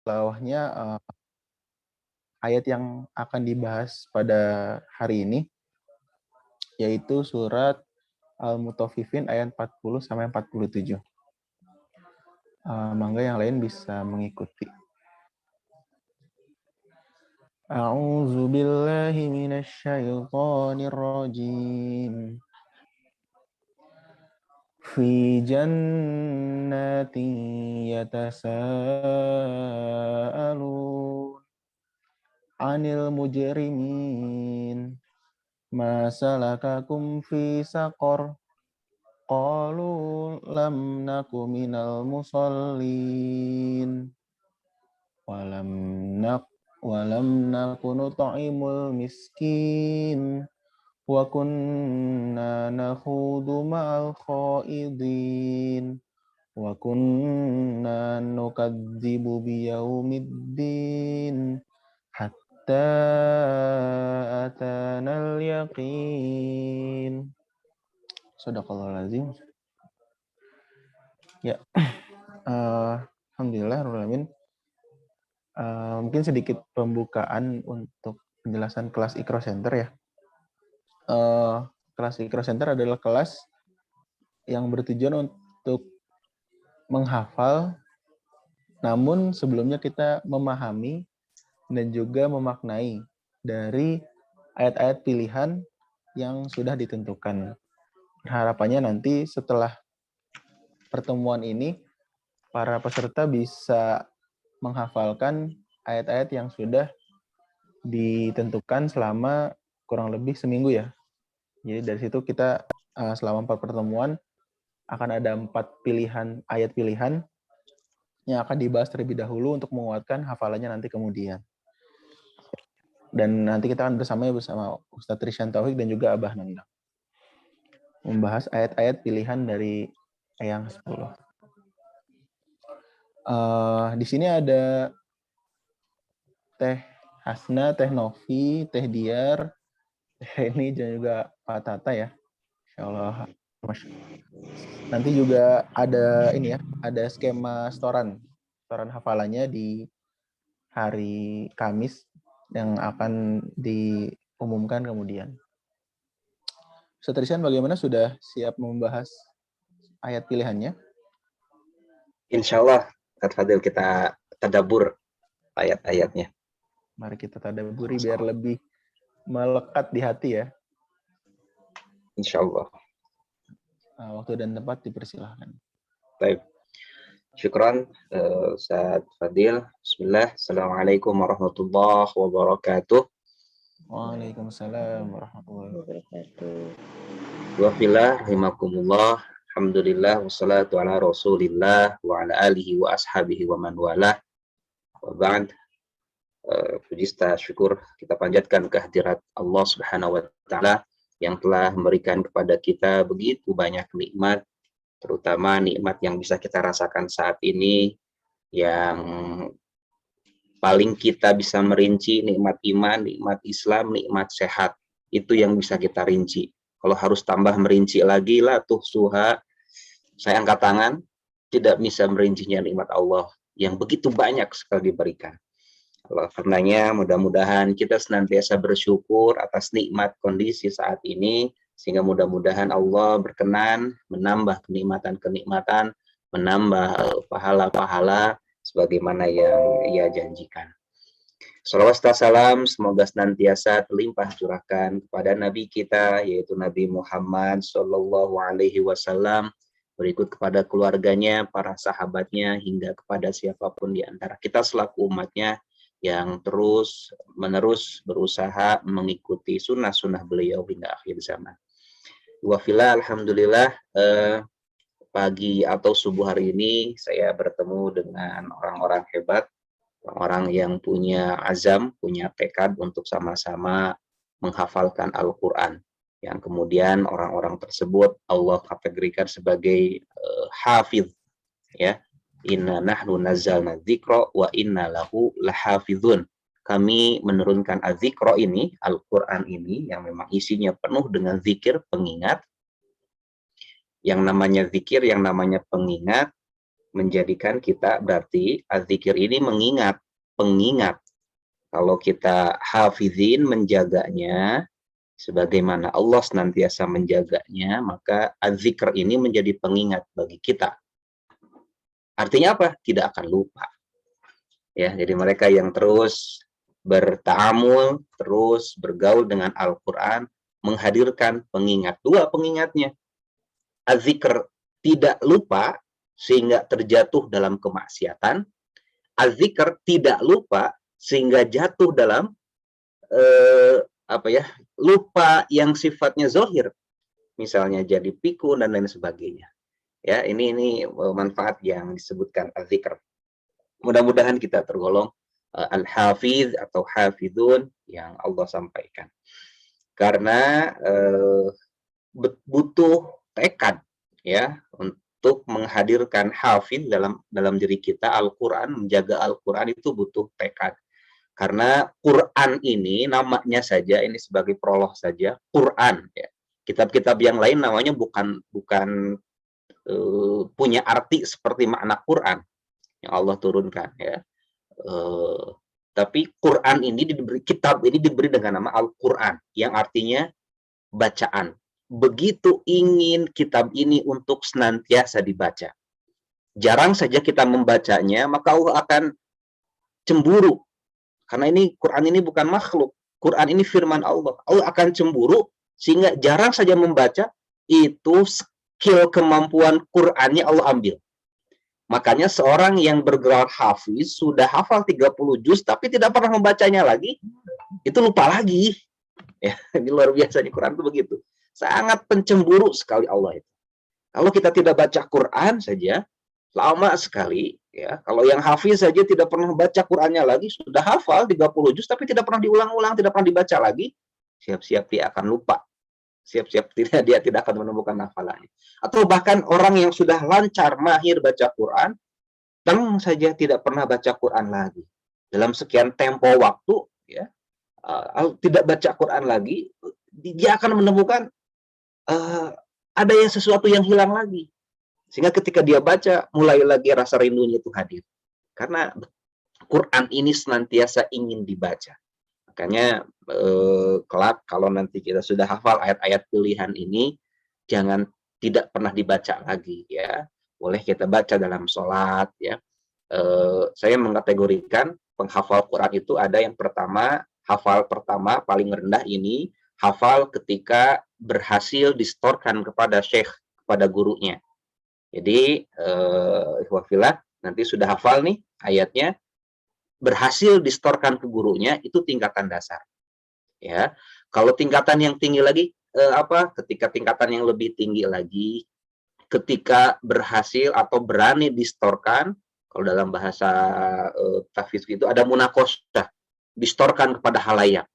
tilawahnya ayat yang akan dibahas pada hari ini, yaitu surat Al-Mutaffifin ayat 40 sampai 47. Mangga yang lain bisa mengikuti. A'udzu billahi minasy syaithanir rajim. Fi jannatin yatasaalun 'anil mujrimin ma salakakum fi saqar qalu lam naku minal musallin walam naku nut'imul miskin wa kunna nakhudu ma'al khaidin wa kunna nukadzibu biyaumiddin hatta atanal yaqin. Shadaqallahul azim. Ya, alhamdulillah rabbil alamin. Mungkin sedikit pembukaan untuk penjelasan kelas Iqra Center ya. Kelas Iqra Center adalah kelas yang bertujuan untuk menghafal, namun sebelumnya kita memahami dan juga memaknai dari ayat-ayat pilihan yang sudah ditentukan. Harapannya nanti setelah pertemuan ini, para peserta bisa menghafalkan ayat-ayat yang sudah ditentukan selama kurang lebih seminggu ya. Jadi dari situ kita selama 4 pertemuan akan ada 4 pilihan ayat pilihan yang akan dibahas terlebih dahulu untuk menguatkan hafalannya nanti kemudian. Dan nanti kita akan bersama Ustadz Rishan Tauhid dan juga Abah Nandang membahas ayat-ayat pilihan dari Eyang 10. Di sini ada Teh Hasna, Teh Novi, Teh Diar, Teh Heni, dan juga Pak Tata ya. Insyaallah. Nanti juga ada ini ya, ada skema setoran hafalannya di hari Kamis yang akan diumumkan kemudian. Ustaz Rishan, bagaimana, sudah siap membahas ayat pilihannya? Insya Allah, Kak Fadil, kita tadabbur ayat-ayatnya. Mari kita tadabburi biar lebih melekat di hati ya. Insya Allah. Waktu dan tempat dipersilahkan. Baik. Syukran, Ustaz Fadil. Bismillah. Assalamualaikum warahmatullahi wabarakatuh. Waalaikumsalam warahmatullahi wabarakatuh. Wa fillah rahimakumullah. Alhamdulillah wassalatu ala Rasulillah wa ala alihi wa ashabihi wa man walah. Wa ba'd. Puji syukur kita panjatkan kehadirat Allah Subhanahu wa taala yang telah memberikan kepada kita begitu banyak nikmat, terutama nikmat yang bisa kita rasakan saat ini, yang paling kita bisa merinci nikmat iman, nikmat Islam, nikmat sehat. Itu yang bisa kita rinci. Kalau harus tambah merinci lagi lah tuh suha, saya angkat tangan, tidak bisa merincinya nikmat Allah yang begitu banyak sekali diberikan. Karenanya mudah-mudahan kita senantiasa bersyukur atas nikmat kondisi saat ini, sehingga mudah-mudahan Allah berkenan menambah kenikmatan-kenikmatan, menambah pahala-pahala sebagaimana yang Ia janjikan. Shalawat serta salam semoga senantiasa terlimpah curahkan kepada Nabi kita, yaitu Nabi Muhammad Shallallahu Alaihi Wasallam, berikut kepada keluarganya, para sahabatnya, hingga kepada siapapun di antara kita selaku umatnya yang terus-menerus berusaha mengikuti sunnah-sunnah beliau hingga akhir zaman. Wa fillah, alhamdulillah, pagi atau subuh hari ini saya bertemu dengan orang-orang hebat, orang yang punya azam, punya tekad untuk sama-sama menghafalkan Al-Quran, yang kemudian orang-orang tersebut Allah kategorikan sebagai hafidh, ya. Inna nahnu nazzalna dzikra wa inna lahu lahafizun. Kami menurunkan az-zikra ini, Al-Quran ini, yang memang isinya penuh dengan zikir, pengingat. Yang namanya zikir, yang namanya pengingat, menjadikan kita berarti az-zikir ini mengingat, pengingat. Kalau kita hafizin menjaganya, sebagaimana Allah senantiasa menjaganya, maka az-zikr ini menjadi pengingat bagi kita. Artinya apa? Tidak akan lupa. Ya, jadi mereka yang terus berta'amul, terus bergaul dengan Al-Quran, menghadirkan pengingat. Dua pengingatnya. Az-zikr tidak lupa sehingga terjatuh dalam kemaksiatan. Az-zikr tidak lupa sehingga jatuh dalam lupa yang sifatnya zohir, misalnya jadi pikun dan lain sebagainya. Ya, ini manfaat yang disebutkan az-zikr. Mudah-mudahan kita tergolong al-hafiz atau hafizun yang Allah sampaikan. Karena butuh tekad ya untuk menghadirkan hafiz dalam diri kita, Al-Qur'an, menjaga Al-Qur'an itu butuh tekad. Karena Quran ini namanya saja, ini sebagai prolog saja, Quran ya. Kitab-kitab yang lain namanya bukan punya arti seperti makna Quran yang Allah turunkan ya. Tapi Quran ini kitab ini diberi dengan nama Al-Quran yang artinya bacaan. Begitu ingin kitab ini untuk senantiasa dibaca. Jarang saja kita membacanya, maka Allah akan cemburu. Karena ini Quran ini bukan makhluk. Quran ini firman Allah. Allah akan cemburu sehingga jarang saja membaca, itu skill kemampuan Qurannya Allah ambil. Makanya seorang yang bergelar hafiz sudah hafal 30 juz tapi tidak pernah membacanya lagi, itu lupa lagi. Ya, ini luar biasa, di Quran itu begitu. Sangat pencemburu sekali Allah itu. Kalau kita tidak baca Quran saja, lama sekali ya. Kalau yang hafiz saja tidak pernah baca Qur'annya lagi, sudah hafal 30 juz tapi tidak pernah diulang-ulang, tidak pernah dibaca lagi, siap-siap dia akan lupa. Siap-siap dia tidak akan menemukan hafalannya. Atau bahkan orang yang sudah lancar mahir baca Quran, tenang saja tidak pernah baca Quran lagi. Dalam sekian tempo waktu ya, tidak baca Quran lagi, dia akan menemukan ada sesuatu yang hilang lagi. Sehingga ketika dia baca, mulai lagi rasa rindunya itu hadir. Karena Quran ini senantiasa ingin dibaca. Makanya kelak kalau nanti kita sudah hafal ayat-ayat pilihan ini, jangan tidak pernah dibaca lagi ya. Boleh kita baca dalam sholat ya. Saya mengkategorikan penghafal Quran itu ada yang pertama, hafal pertama paling rendah ini, hafal ketika berhasil distorkan kepada syekh, kepada gurunya. Jadi, ikhwafillah, nanti sudah hafal nih ayatnya, berhasil distorkan ke gurunya, itu tingkatan dasar. Ya, kalau tingkatan yang tinggi lagi, ketika tingkatan yang lebih tinggi lagi, ketika berhasil atau berani distorkan, kalau dalam bahasa tahfiz itu ada munakosyah, distorkan kepada halayak.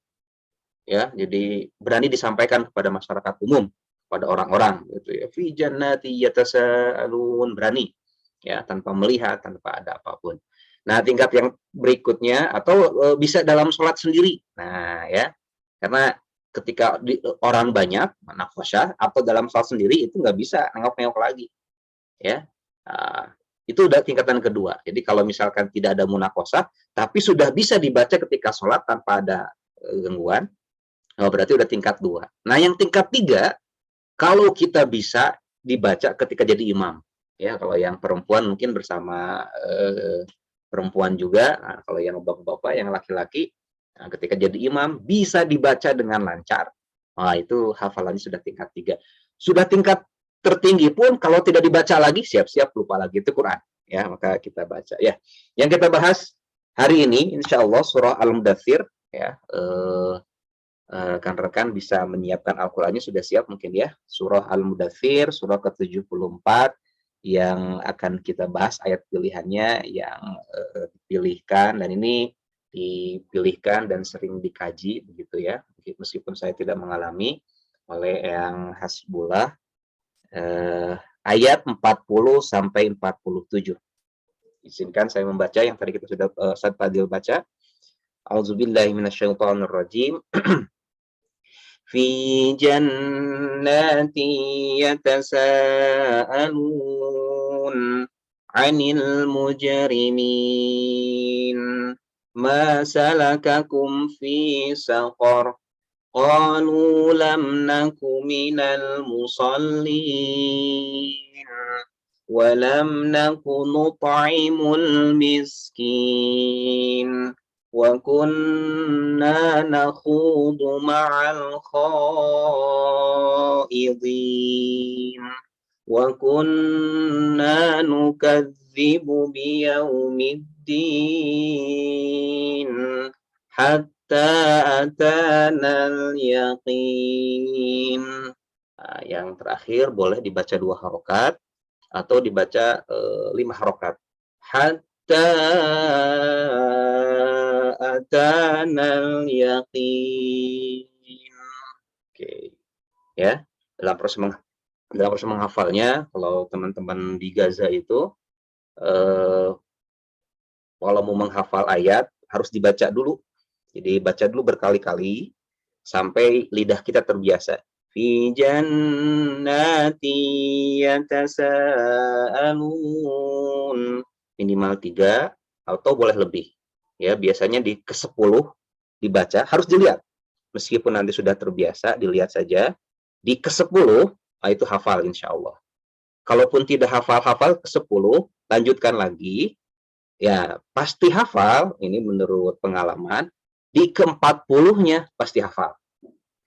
Ya, jadi berani disampaikan kepada masyarakat umum, pada orang-orang gitu ya, fi jannati yatasaalun, berani ya, tanpa melihat, tanpa ada apapun. Nah, tingkat yang berikutnya atau bisa dalam sholat sendiri. Nah, ya. Karena ketika orang banyak nafasah atau dalam sholat sendiri itu nggak bisa nengok-nengok lagi. Ya. Itu udah tingkatan kedua. Jadi kalau misalkan tidak ada munakosah tapi sudah bisa dibaca ketika sholat tanpa ada gangguan, berarti udah tingkat 2. Nah, yang tingkat 3, kalau kita bisa dibaca ketika jadi imam, ya kalau yang perempuan mungkin bersama perempuan juga, nah, kalau yang bapak-bapak, yang laki-laki, nah, ketika jadi imam bisa dibaca dengan lancar, itu hafalannya sudah tingkat 3. Sudah tingkat tertinggi pun kalau tidak dibaca lagi, siap-siap lupa lagi itu Quran, ya maka kita baca. Ya, yang kita bahas hari ini, insya Allah surah Al-Mudaththir, ya. Rekan-rekan bisa menyiapkan Al-Qurannya, sudah siap mungkin ya, surah Al-Mudaththir, surah ke-74 yang akan kita bahas ayat pilihannya yang dipilihkan, dan ini dipilihkan dan sering dikaji begitu ya, meskipun saya tidak mengalami, oleh yang Hasbullah, ayat 40 sampai 47. Izinkan saya membaca yang tadi kita sudah Ustaz Fadil baca. A'udzubillahi minasyaitonirrajim. Fi jannati yatasaalun 'anil mujrimin ma salakakum fi saqar qalu lam naku minal musallin wa lam naku nut'imul miskin wa kunna nakhudu ma'al khaidin wa kunna nukadzibu biyaumiddin hatta atanal yaqin. Nah, yang terakhir boleh dibaca 2 harokat atau dibaca 5 harokat. Hatta atanal yaqin. Oke. Ya, dalam proses menghafalnya, kalau teman-teman di Gaza itu kalau mau menghafal ayat harus dibaca dulu. Jadi baca dulu berkali-kali sampai lidah kita terbiasa. Fi jannati yatasaalun. Minimal 3 atau boleh lebih. Ya, biasanya di ke-10 dibaca, harus dilihat. Meskipun nanti sudah terbiasa, dilihat saja. Di ke-10, itu hafal insya Allah. Kalaupun tidak hafal-hafal ke-10, lanjutkan lagi. Ya, pasti hafal, ini menurut pengalaman. Di ke-40-nya pasti hafal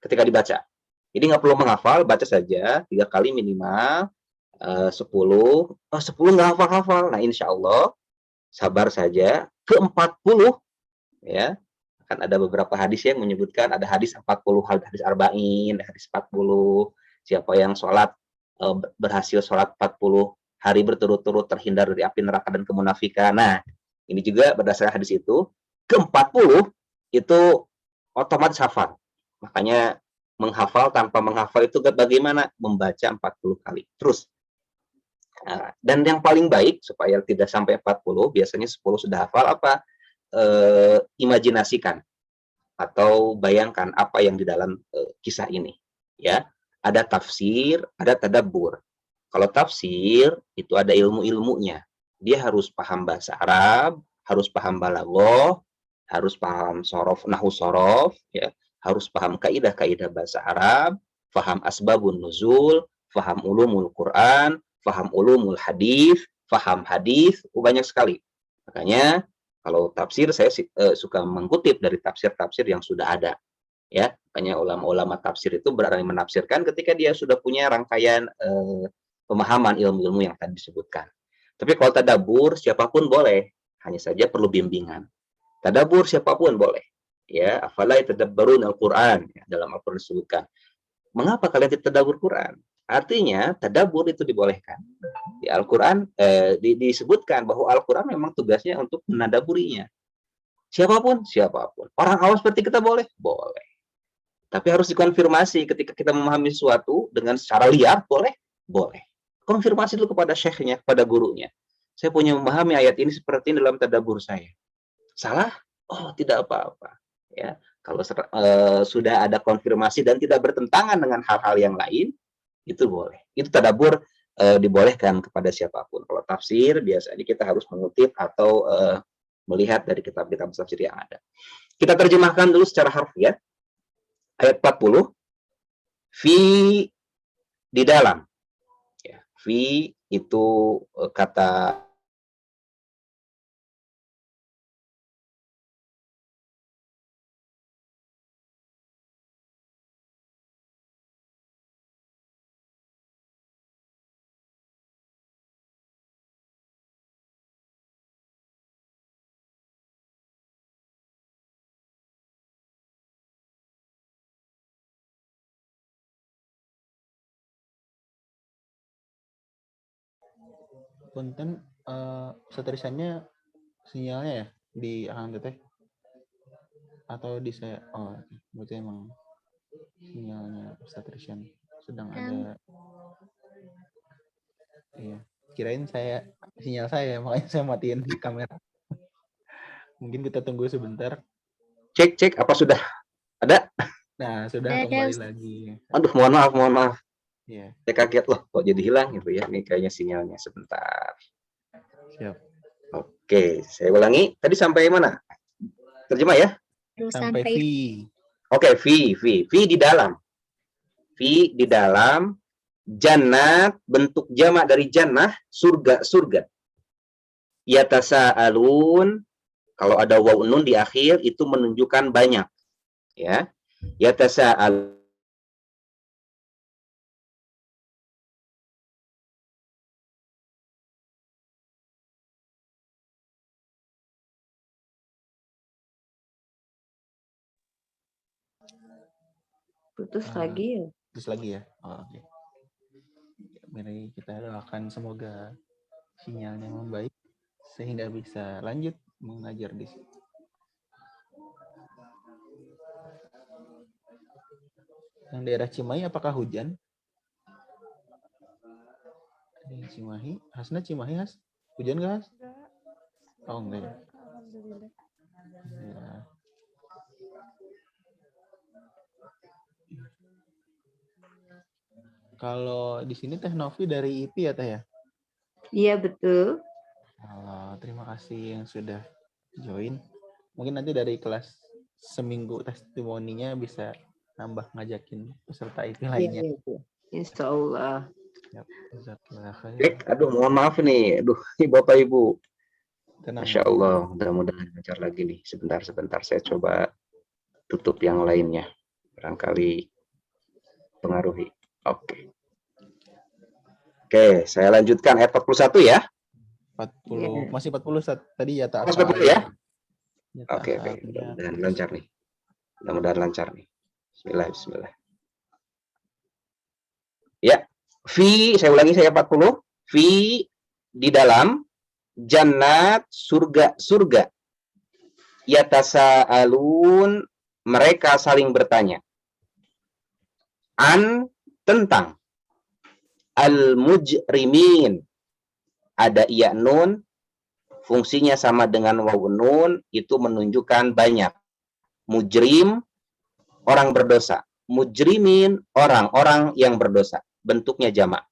ketika dibaca. Jadi nggak perlu menghafal, baca saja 3 kali minimal. 10 nggak hafal-hafal. Nah, insya Allah sabar saja. Ke-40 ya, akan ada beberapa hadis yang menyebutkan, ada hadis 40, hadis arba'in, hadis 40. Siapa yang sholat berhasil sholat 40 hari berturut-turut terhindar dari api neraka dan kemunafikan. Nah, ini juga berdasarkan hadis itu, ke-40 itu otomatis hafal. Makanya menghafal tanpa menghafal itu bagaimana? Membaca 40 kali. Terus. Nah, dan yang paling baik supaya tidak sampai 40, biasanya 10 sudah hafal apa? Imajinasikan atau bayangkan apa yang di dalam kisah ini. Ya, ada tafsir, ada tadabbur. Kalau tafsir itu ada ilmu-ilmunya. Dia harus paham bahasa Arab, harus paham balaghah, harus paham sorof, nahu sorof, ya, harus paham kaidah-kaidah bahasa Arab, paham asbabun nuzul, paham ulumul Quran, paham ulumul hadis, paham hadis, banyak sekali. Makanya kalau tafsir saya suka mengutip dari tafsir-tafsir yang sudah ada. Ya, makanya ulama-ulama tafsir itu berani menafsirkan ketika dia sudah punya rangkaian pemahaman ilmu-ilmu yang tadi disebutkan. Tapi kalau tadabbur siapapun boleh, hanya saja perlu bimbingan. Tadabbur siapapun boleh. Ya, afala yatadabbarun Al-Qur'an, ya, dalam Al-Qur'an disebutkan. Mengapa kalian tidak tadabbur Quran? Artinya tadabbur itu dibolehkan. Di Al-Qur'an disebutkan bahwa Al-Qur'an memang tugasnya untuk menadaburinya. Siapapun. Orang awam seperti kita boleh? Boleh. Tapi harus dikonfirmasi ketika kita memahami sesuatu dengan secara liar, boleh? Boleh. Konfirmasi dulu kepada syekhnya, kepada gurunya. Saya punya memahami ayat ini seperti ini dalam tadabbur saya. Salah? Oh, tidak apa-apa. Ya, kalau sudah ada konfirmasi dan tidak bertentangan dengan hal-hal yang lain, itu boleh. Itu tadabbur dibolehkan kepada siapapun. Kalau tafsir, biasanya kita harus mengutip atau melihat dari kitab-kitab tafsir yang ada. Kita terjemahkan dulu secara harfiah. Ayat 40. Fi di dalam. Ya, fi itu kata Punten tulisannya sinyalnya ya di Akang Teteh atau di saya? Oh, berarti emang sinyalnya Ustaz Rishan sedang ada. Iya, kirain sinyal saya, makanya saya matiin kamera. Mungkin kita tunggu sebentar. Cek apa sudah ada? Nah, sudah kembali lagi. Aduh, mohon maaf. Iya. Saya kaget loh, kok jadi hilang gitu ya. Ini kayaknya sinyalnya sebentar. Siap. Oke, saya ulangi. Tadi sampai mana? Terjemah ya? Sampai V. Oke, V di dalam. V di dalam. Jannat, bentuk jamak dari jannah, surga. Yatasaalun, kalau ada waw nun di akhir itu menunjukkan banyak. Ya. Yatasaalun. Putus lagi ya? Terus lagi ya. Oh, oke. Mari kita doakan semoga sinyalnya membaik sehingga bisa lanjut mengajar di sini. Yang daerah Cimahi apakah hujan? Cimahi, Hasna Cimahi, Has? Hujan nggak, Has? Oh, enggak ya. Alhamdulillah. Ya. Kalau di sini Teh Novi dari IP ya, Teh ya? Iya, betul. Terima kasih yang sudah join. Mungkin nanti dari kelas seminggu testimoninya bisa nambah ngajakin peserta IP lainnya. Iya. Insya Allah. Aduh, mohon maaf nih. Aduh, ini Bapak Ibu. Tenang. Masya Allah, mudah-mudahan lancar lagi nih. Sebentar, saya coba tutup yang lainnya. Barangkali pengaruhi. Oke, saya lanjutkan ayat 41 ya. 40, masih 40 tadi ya tak. 40 ya. Ya, Oke. Mudah-mudahan lancar nih. Bismillah. Ya, fi, saya ulangi, saya 40. Fi di dalam jannat, surga. Yatasaalun, mereka saling bertanya. An, tentang. Al-mujrimin, ada iya nun, fungsinya sama dengan waw nun, itu menunjukkan banyak. Mujrim, orang berdosa. Mujrimin, orang-orang yang berdosa. Bentuknya jamak.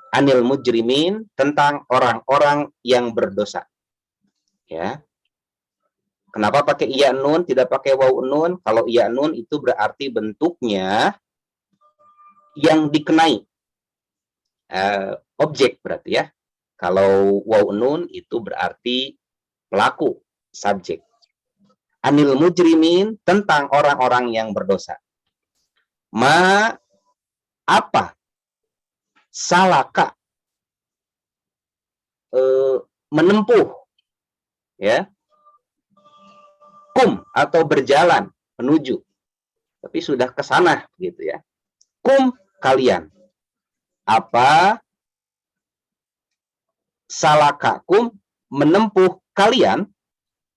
Anil mujrimin, tentang orang-orang yang berdosa. Ya. Kenapa pakai iya nun, tidak pakai waw nun? Kalau iya nun itu berarti bentuknya yang dikenai. Objek berarti ya. Kalau waw nun itu berarti pelaku, subjek. Anil mujrimin, tentang orang-orang yang berdosa. Apa? Salaka, menempuh, ya. Kum, atau berjalan, menuju. Tapi sudah ke sana, gitu ya. Kum, kalian. Apa? Salakakum, menempuh kalian.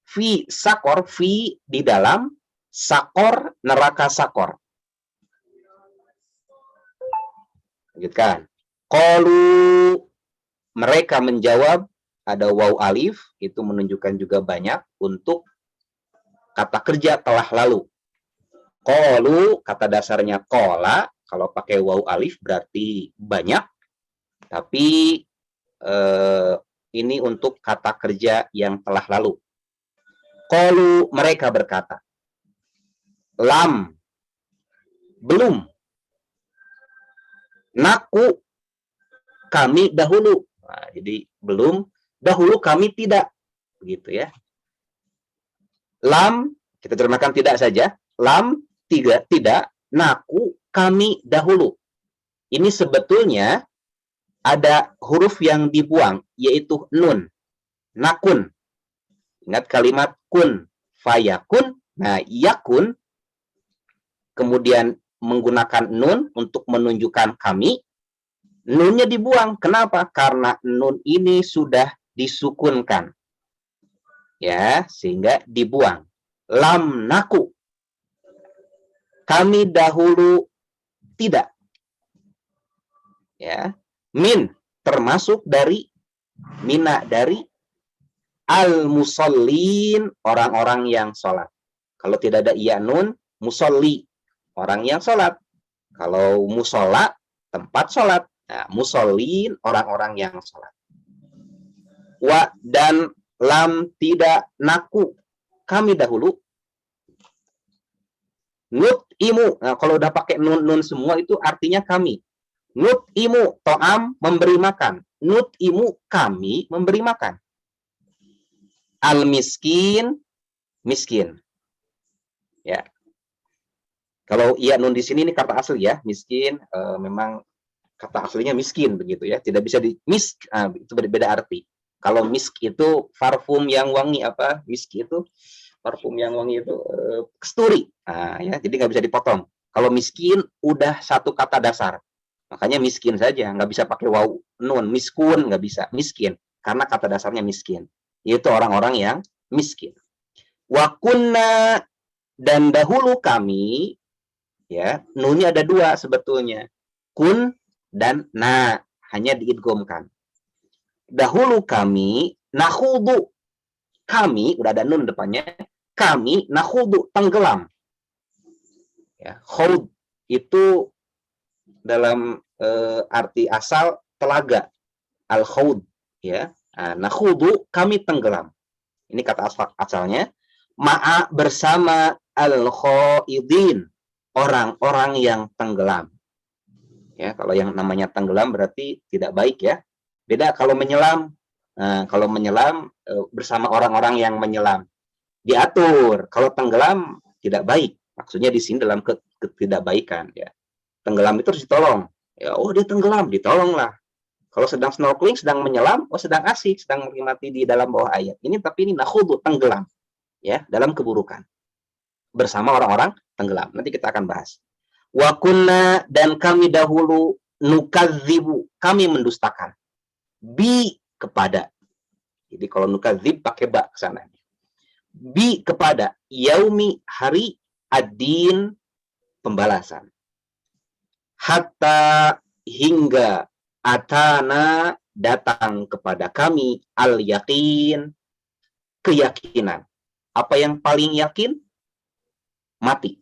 Fi sakor, fi di dalam. Sakor, neraka sakor. Lanjutkan. Qalu, mereka menjawab, ada waw alif, itu menunjukkan juga banyak untuk kata kerja telah lalu. Qalu, kata dasarnya qala, kalau pakai waw alif berarti banyak, tapi ini untuk kata kerja yang telah lalu. Qalu, mereka berkata. Lam, belum. Naku, kami dahulu. Nah, jadi belum, dahulu kami tidak. Begitu ya. Lam, kita terjemahkan tidak saja. Lam, tidak. Naku, kami dahulu. Ini sebetulnya ada huruf yang dibuang, yaitu nun. Nakun. Ingat kalimat kun. Fayakun. Nah, yakun. Kemudian menggunakan nun untuk menunjukkan kami. Nunnya dibuang. Kenapa? Karena nun ini sudah disukunkan. Ya, sehingga dibuang. Lam naku. Kami dahulu tidak. Ya. Min, termasuk dari, mina dari, al-musallin, orang-orang yang sholat. Kalau tidak ada iya nun, musolli, orang yang sholat. Kalau musola, tempat sholat. Nah, musallin, orang-orang yang sholat. wa dan lam tidak, naku kami dahulu, nut'imu. Nah, kalau udah pakai nun semua itu artinya kami. Nut'imu to'am, memberi makan. Nut'imu kami memberi makan. Al miskin, miskin. Ya. Kalau iya nun di sini ini kata asli ya, miskin memang kata aslinya miskin begitu ya, tidak bisa di misk, itu berbeda arti. Kalau misk itu parfum yang wangi, apa misk itu parfum yang wangi itu kesturi, ya, jadi nggak bisa dipotong. Kalau miskin udah satu kata dasar, makanya miskin saja, nggak bisa pakai waw nun, miskun nggak bisa, miskin karena kata dasarnya miskin, itu orang-orang yang miskin. Wa kunna, dan dahulu kami, ya, nunnya ada dua sebetulnya, kun dan na, hanya diidghamkan. Dahulu kami, nakhudu, kami udah ada nun depannya, kami nakhudu, tenggelam. Ya, khud itu dalam arti asal telaga, al khud, ya. Nakhudu, kami tenggelam. Ini kata asalnya, ma'a, bersama, al khaidin, orang-orang yang tenggelam. Ya, kalau yang namanya tenggelam berarti tidak baik ya. Beda kalau menyelam. Kalau menyelam bersama orang-orang yang menyelam, diatur. Kalau tenggelam tidak baik. Maksudnya di sini dalam ketidakbaikan ya. Tenggelam itu harus ditolong. Ya, oh dia tenggelam, ditolonglah. Kalau sedang snorkeling, sedang menyelam, oh sedang asik, sedang menikmati di dalam bawah air. Ini tapi ini nakhudu, tenggelam. Ya, dalam keburukan. Bersama orang-orang tenggelam. Nanti kita akan bahas. Wa kunna, dan kami dahulu, nukadzibu, kami mendustakan, bi, kepada. Jadi kalau nukadzib pakai ba ke sana. Bi, kepada, yaumi, hari, ad-din, pembalasan. Hatta, hingga, atana, datang kepada kami, al-yakin, keyakinan. Apa yang paling yakin? Mati.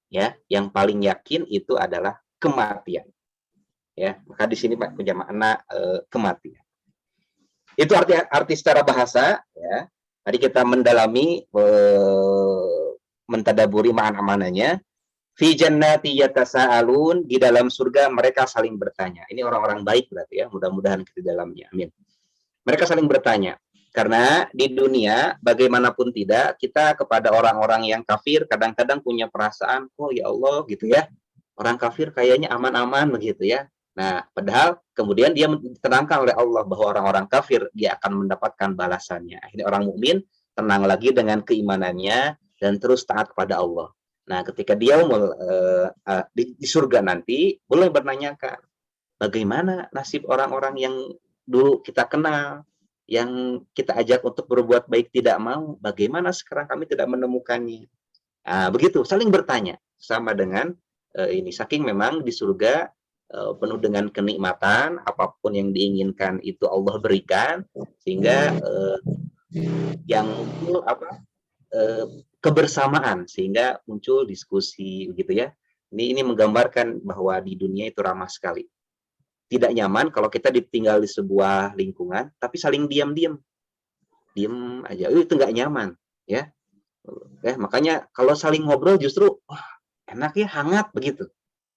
Ya, yang paling yakin itu adalah kematian. Ya, maka di sini Pak punya makna kematian. Itu arti secara bahasa ya. Tadi kita mendalami mentadaburi makna-maknanya. Fi jannati yatasaalun, di dalam surga mereka saling bertanya. Ini orang-orang baik berarti ya, mudah-mudahan kita di dalamnya. Amin. Mereka saling bertanya. Karena di dunia, bagaimanapun tidak, kita kepada orang-orang yang kafir kadang-kadang punya perasaan, oh ya Allah gitu ya, orang kafir kayaknya aman-aman begitu ya. Nah, padahal kemudian dia ditenangkan oleh Allah bahwa orang-orang kafir dia akan mendapatkan balasannya. Akhirnya orang mukmin tenang lagi dengan keimanannya dan terus taat kepada Allah. Nah, ketika dia di surga nanti, boleh bertanyakan, bagaimana nasib orang-orang yang dulu kita kenal, yang kita ajak untuk berbuat baik tidak mau, bagaimana sekarang kami tidak menemukannya. Begitu, saling bertanya, sama dengan ini. Saking memang di surga penuh dengan kenikmatan, apapun yang diinginkan itu Allah berikan, sehingga yang muncul kebersamaan, sehingga muncul diskusi, begitu ya. Ini menggambarkan bahwa di dunia itu ramah sekali. Tidak nyaman kalau kita ditinggal di sebuah lingkungan, tapi saling diam-diam. Diam aja, itu nggak nyaman. Ya, makanya kalau saling ngobrol justru, enak ya, hangat begitu.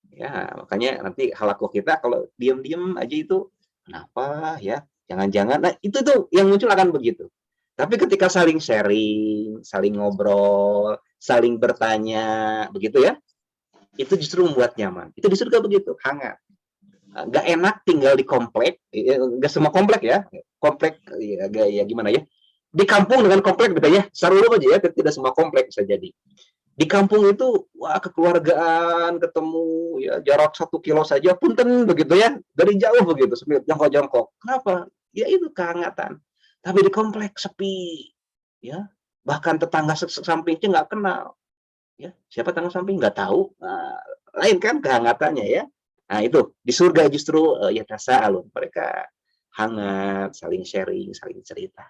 Ya, makanya nanti halakoh kita kalau diam-diam aja itu, kenapa ya? Jangan-jangan, nah itu tuh yang muncul akan begitu. Tapi ketika saling sharing, saling ngobrol, saling bertanya, begitu ya, itu justru membuat nyaman. Itu di surga begitu, hangat. Nggak enak tinggal di komplek, nggak semua komplek ya, komplek ya gimana ya, di kampung dengan komplek beda ya, saruluk aja ya, tidak semua komplek bisa jadi. Di kampung itu, wah kekeluargaan, ketemu ya jarak 1 kilo saja, punten begitu ya, dari jauh begitu, sambil jongkok-jongkok. Kenapa? Ya itu kehangatan. Tapi di komplek sepi, ya, bahkan tetangga sampingnya nggak kenal, ya, siapa tetangga samping nggak tahu, lain kan kehangatannya ya. Nah itu di surga justru yatasaalun, mereka hangat, saling sharing, saling cerita.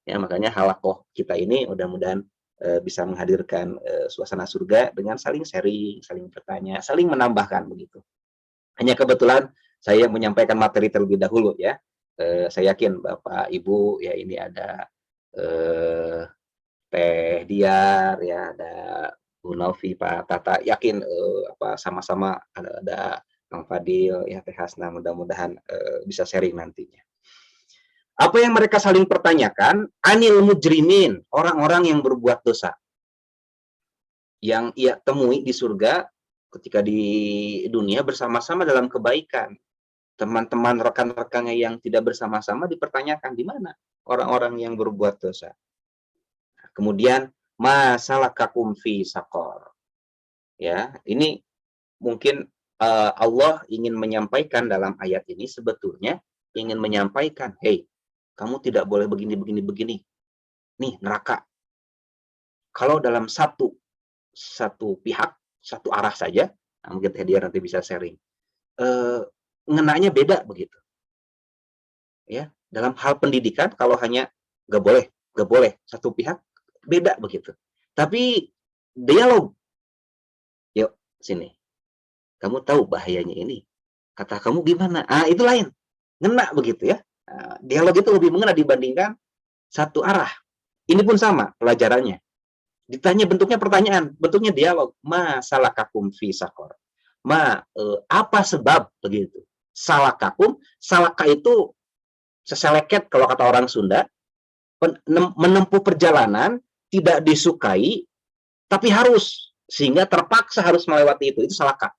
Ya makanya halakoh kita ini mudah-mudahan bisa menghadirkan suasana surga dengan saling sharing, saling bertanya, saling menambahkan begitu. Hanya kebetulan saya menyampaikan materi terlebih dahulu ya. Saya yakin Bapak Ibu ya ini ada Teh Diar ya, ada Bu Novi, Pak Tata, yakin sama-sama ada Kang Fadil ya, Teh Hasna, mudah-mudahan bisa sharing nantinya. Apa yang mereka saling pertanyakan? Anil mujrimin, orang-orang yang berbuat dosa. Yang ia temui di surga ketika di dunia bersama-sama dalam kebaikan. Teman-teman rekan-rekannya yang tidak bersama-sama dipertanyakan di mana orang-orang yang berbuat dosa. Kemudian masalah kakum fi sakor. Ya, ini mungkin Allah ingin menyampaikan dalam ayat ini sebetulnya ingin menyampaikan, hey, kamu tidak boleh begini. Nih, neraka. Kalau dalam satu pihak, satu arah saja, nah mungkin dia nanti bisa sharing. Ngenanya beda begitu. Ya, dalam hal pendidikan kalau hanya nggak boleh satu pihak beda begitu. Tapi dialog, yuk sini. Kamu tahu bahayanya ini. Kata kamu gimana? Itu lain. Ngena begitu ya. Dialog itu lebih mengena dibandingkan satu arah. Ini pun sama pelajarannya. Ditanya bentuknya pertanyaan, bentuknya dialog. Masalah kakum fi sakor. Apa sebab begitu? Salah kakum, salaka itu seseleket kalau kata orang Sunda, menempuh perjalanan tidak disukai tapi harus, sehingga terpaksa harus melewati itu salaka.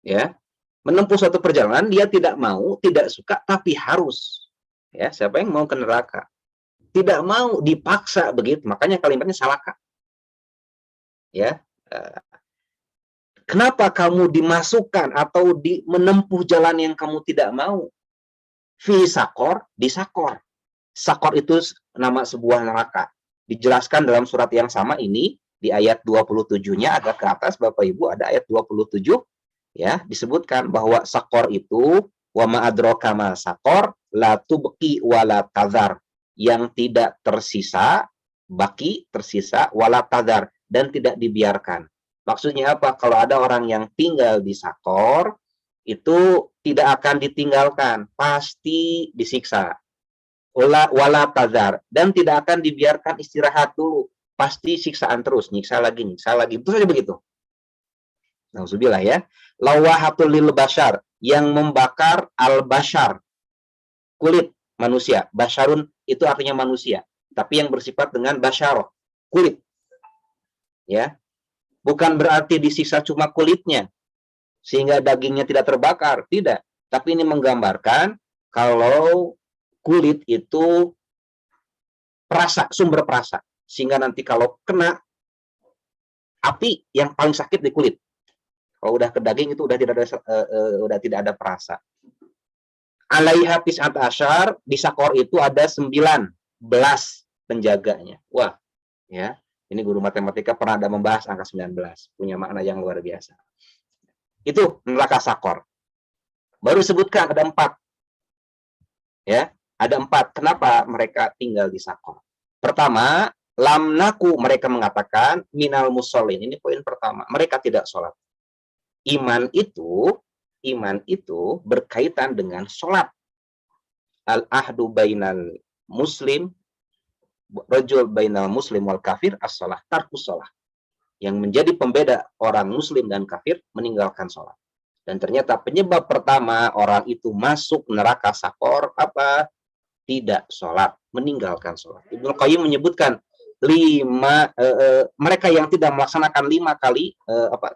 Ya, menempuh suatu perjalanan dia tidak mau, tidak suka tapi harus. Ya, siapa yang mau ke neraka? Tidak mau, dipaksa begitu. Makanya kalimatnya salaka. Ya. Kenapa kamu dimasukkan atau menempuh jalan yang kamu tidak mau? Fi sakor, di sakor. Sakor itu nama sebuah neraka. Dijelaskan dalam surat yang sama ini, di ayat 27-nya agak ke atas, Bapak Ibu, ada ayat 27, ya, disebutkan bahwa sakor itu, wa ma adraka ma sakor, la tubqi wa la tazar, yang tidak tersisa, baki, tersisa, wala tazar, dan tidak dibiarkan. Maksudnya apa? Kalau ada orang yang tinggal di sakor, itu tidak akan ditinggalkan, pasti disiksa. Wala tazar, dan tidak akan dibiarkan istirahat dulu, pasti siksaan terus, nyiksa lagi, itu saja begitu. Nauzubillah ya. Lawahatul lil bashar, yang membakar al-bashar, kulit manusia. Basharun itu artinya manusia, tapi yang bersifat dengan basharoh, kulit. Ya. Bukan berarti disiksa cuma kulitnya, sehingga dagingnya tidak terbakar. Tidak. Tapi ini menggambarkan kalau kulit itu perasa, sumber perasa. Sehingga nanti kalau kena api, yang paling sakit di kulit. Kalau udah ke daging itu udah tidak ada perasa. Alaiha tis'at asyar, di sakor itu ada 19 penjaganya. Wah, ya. Ini guru matematika pernah ada membahas angka 19. Punya makna yang luar biasa. Itu neraka sakor. Baru sebutkan ada 4. Ya, ada 4. Kenapa mereka tinggal di sakor? Pertama, lamnaku, mereka mengatakan minal musholin. Ini poin pertama. Mereka tidak sholat. Iman itu berkaitan dengan sholat. Al-ahdu bainal muslim, rajul bainal muslim wal kafir as-sholah, tarkus sholah. Yang menjadi pembeda orang muslim dan kafir meninggalkan sholat. Dan ternyata penyebab pertama orang itu masuk neraka sakor apa? Tidak sholat, meninggalkan sholat. Ibnu Qayyim menyebutkan mereka yang tidak melaksanakan 5 kali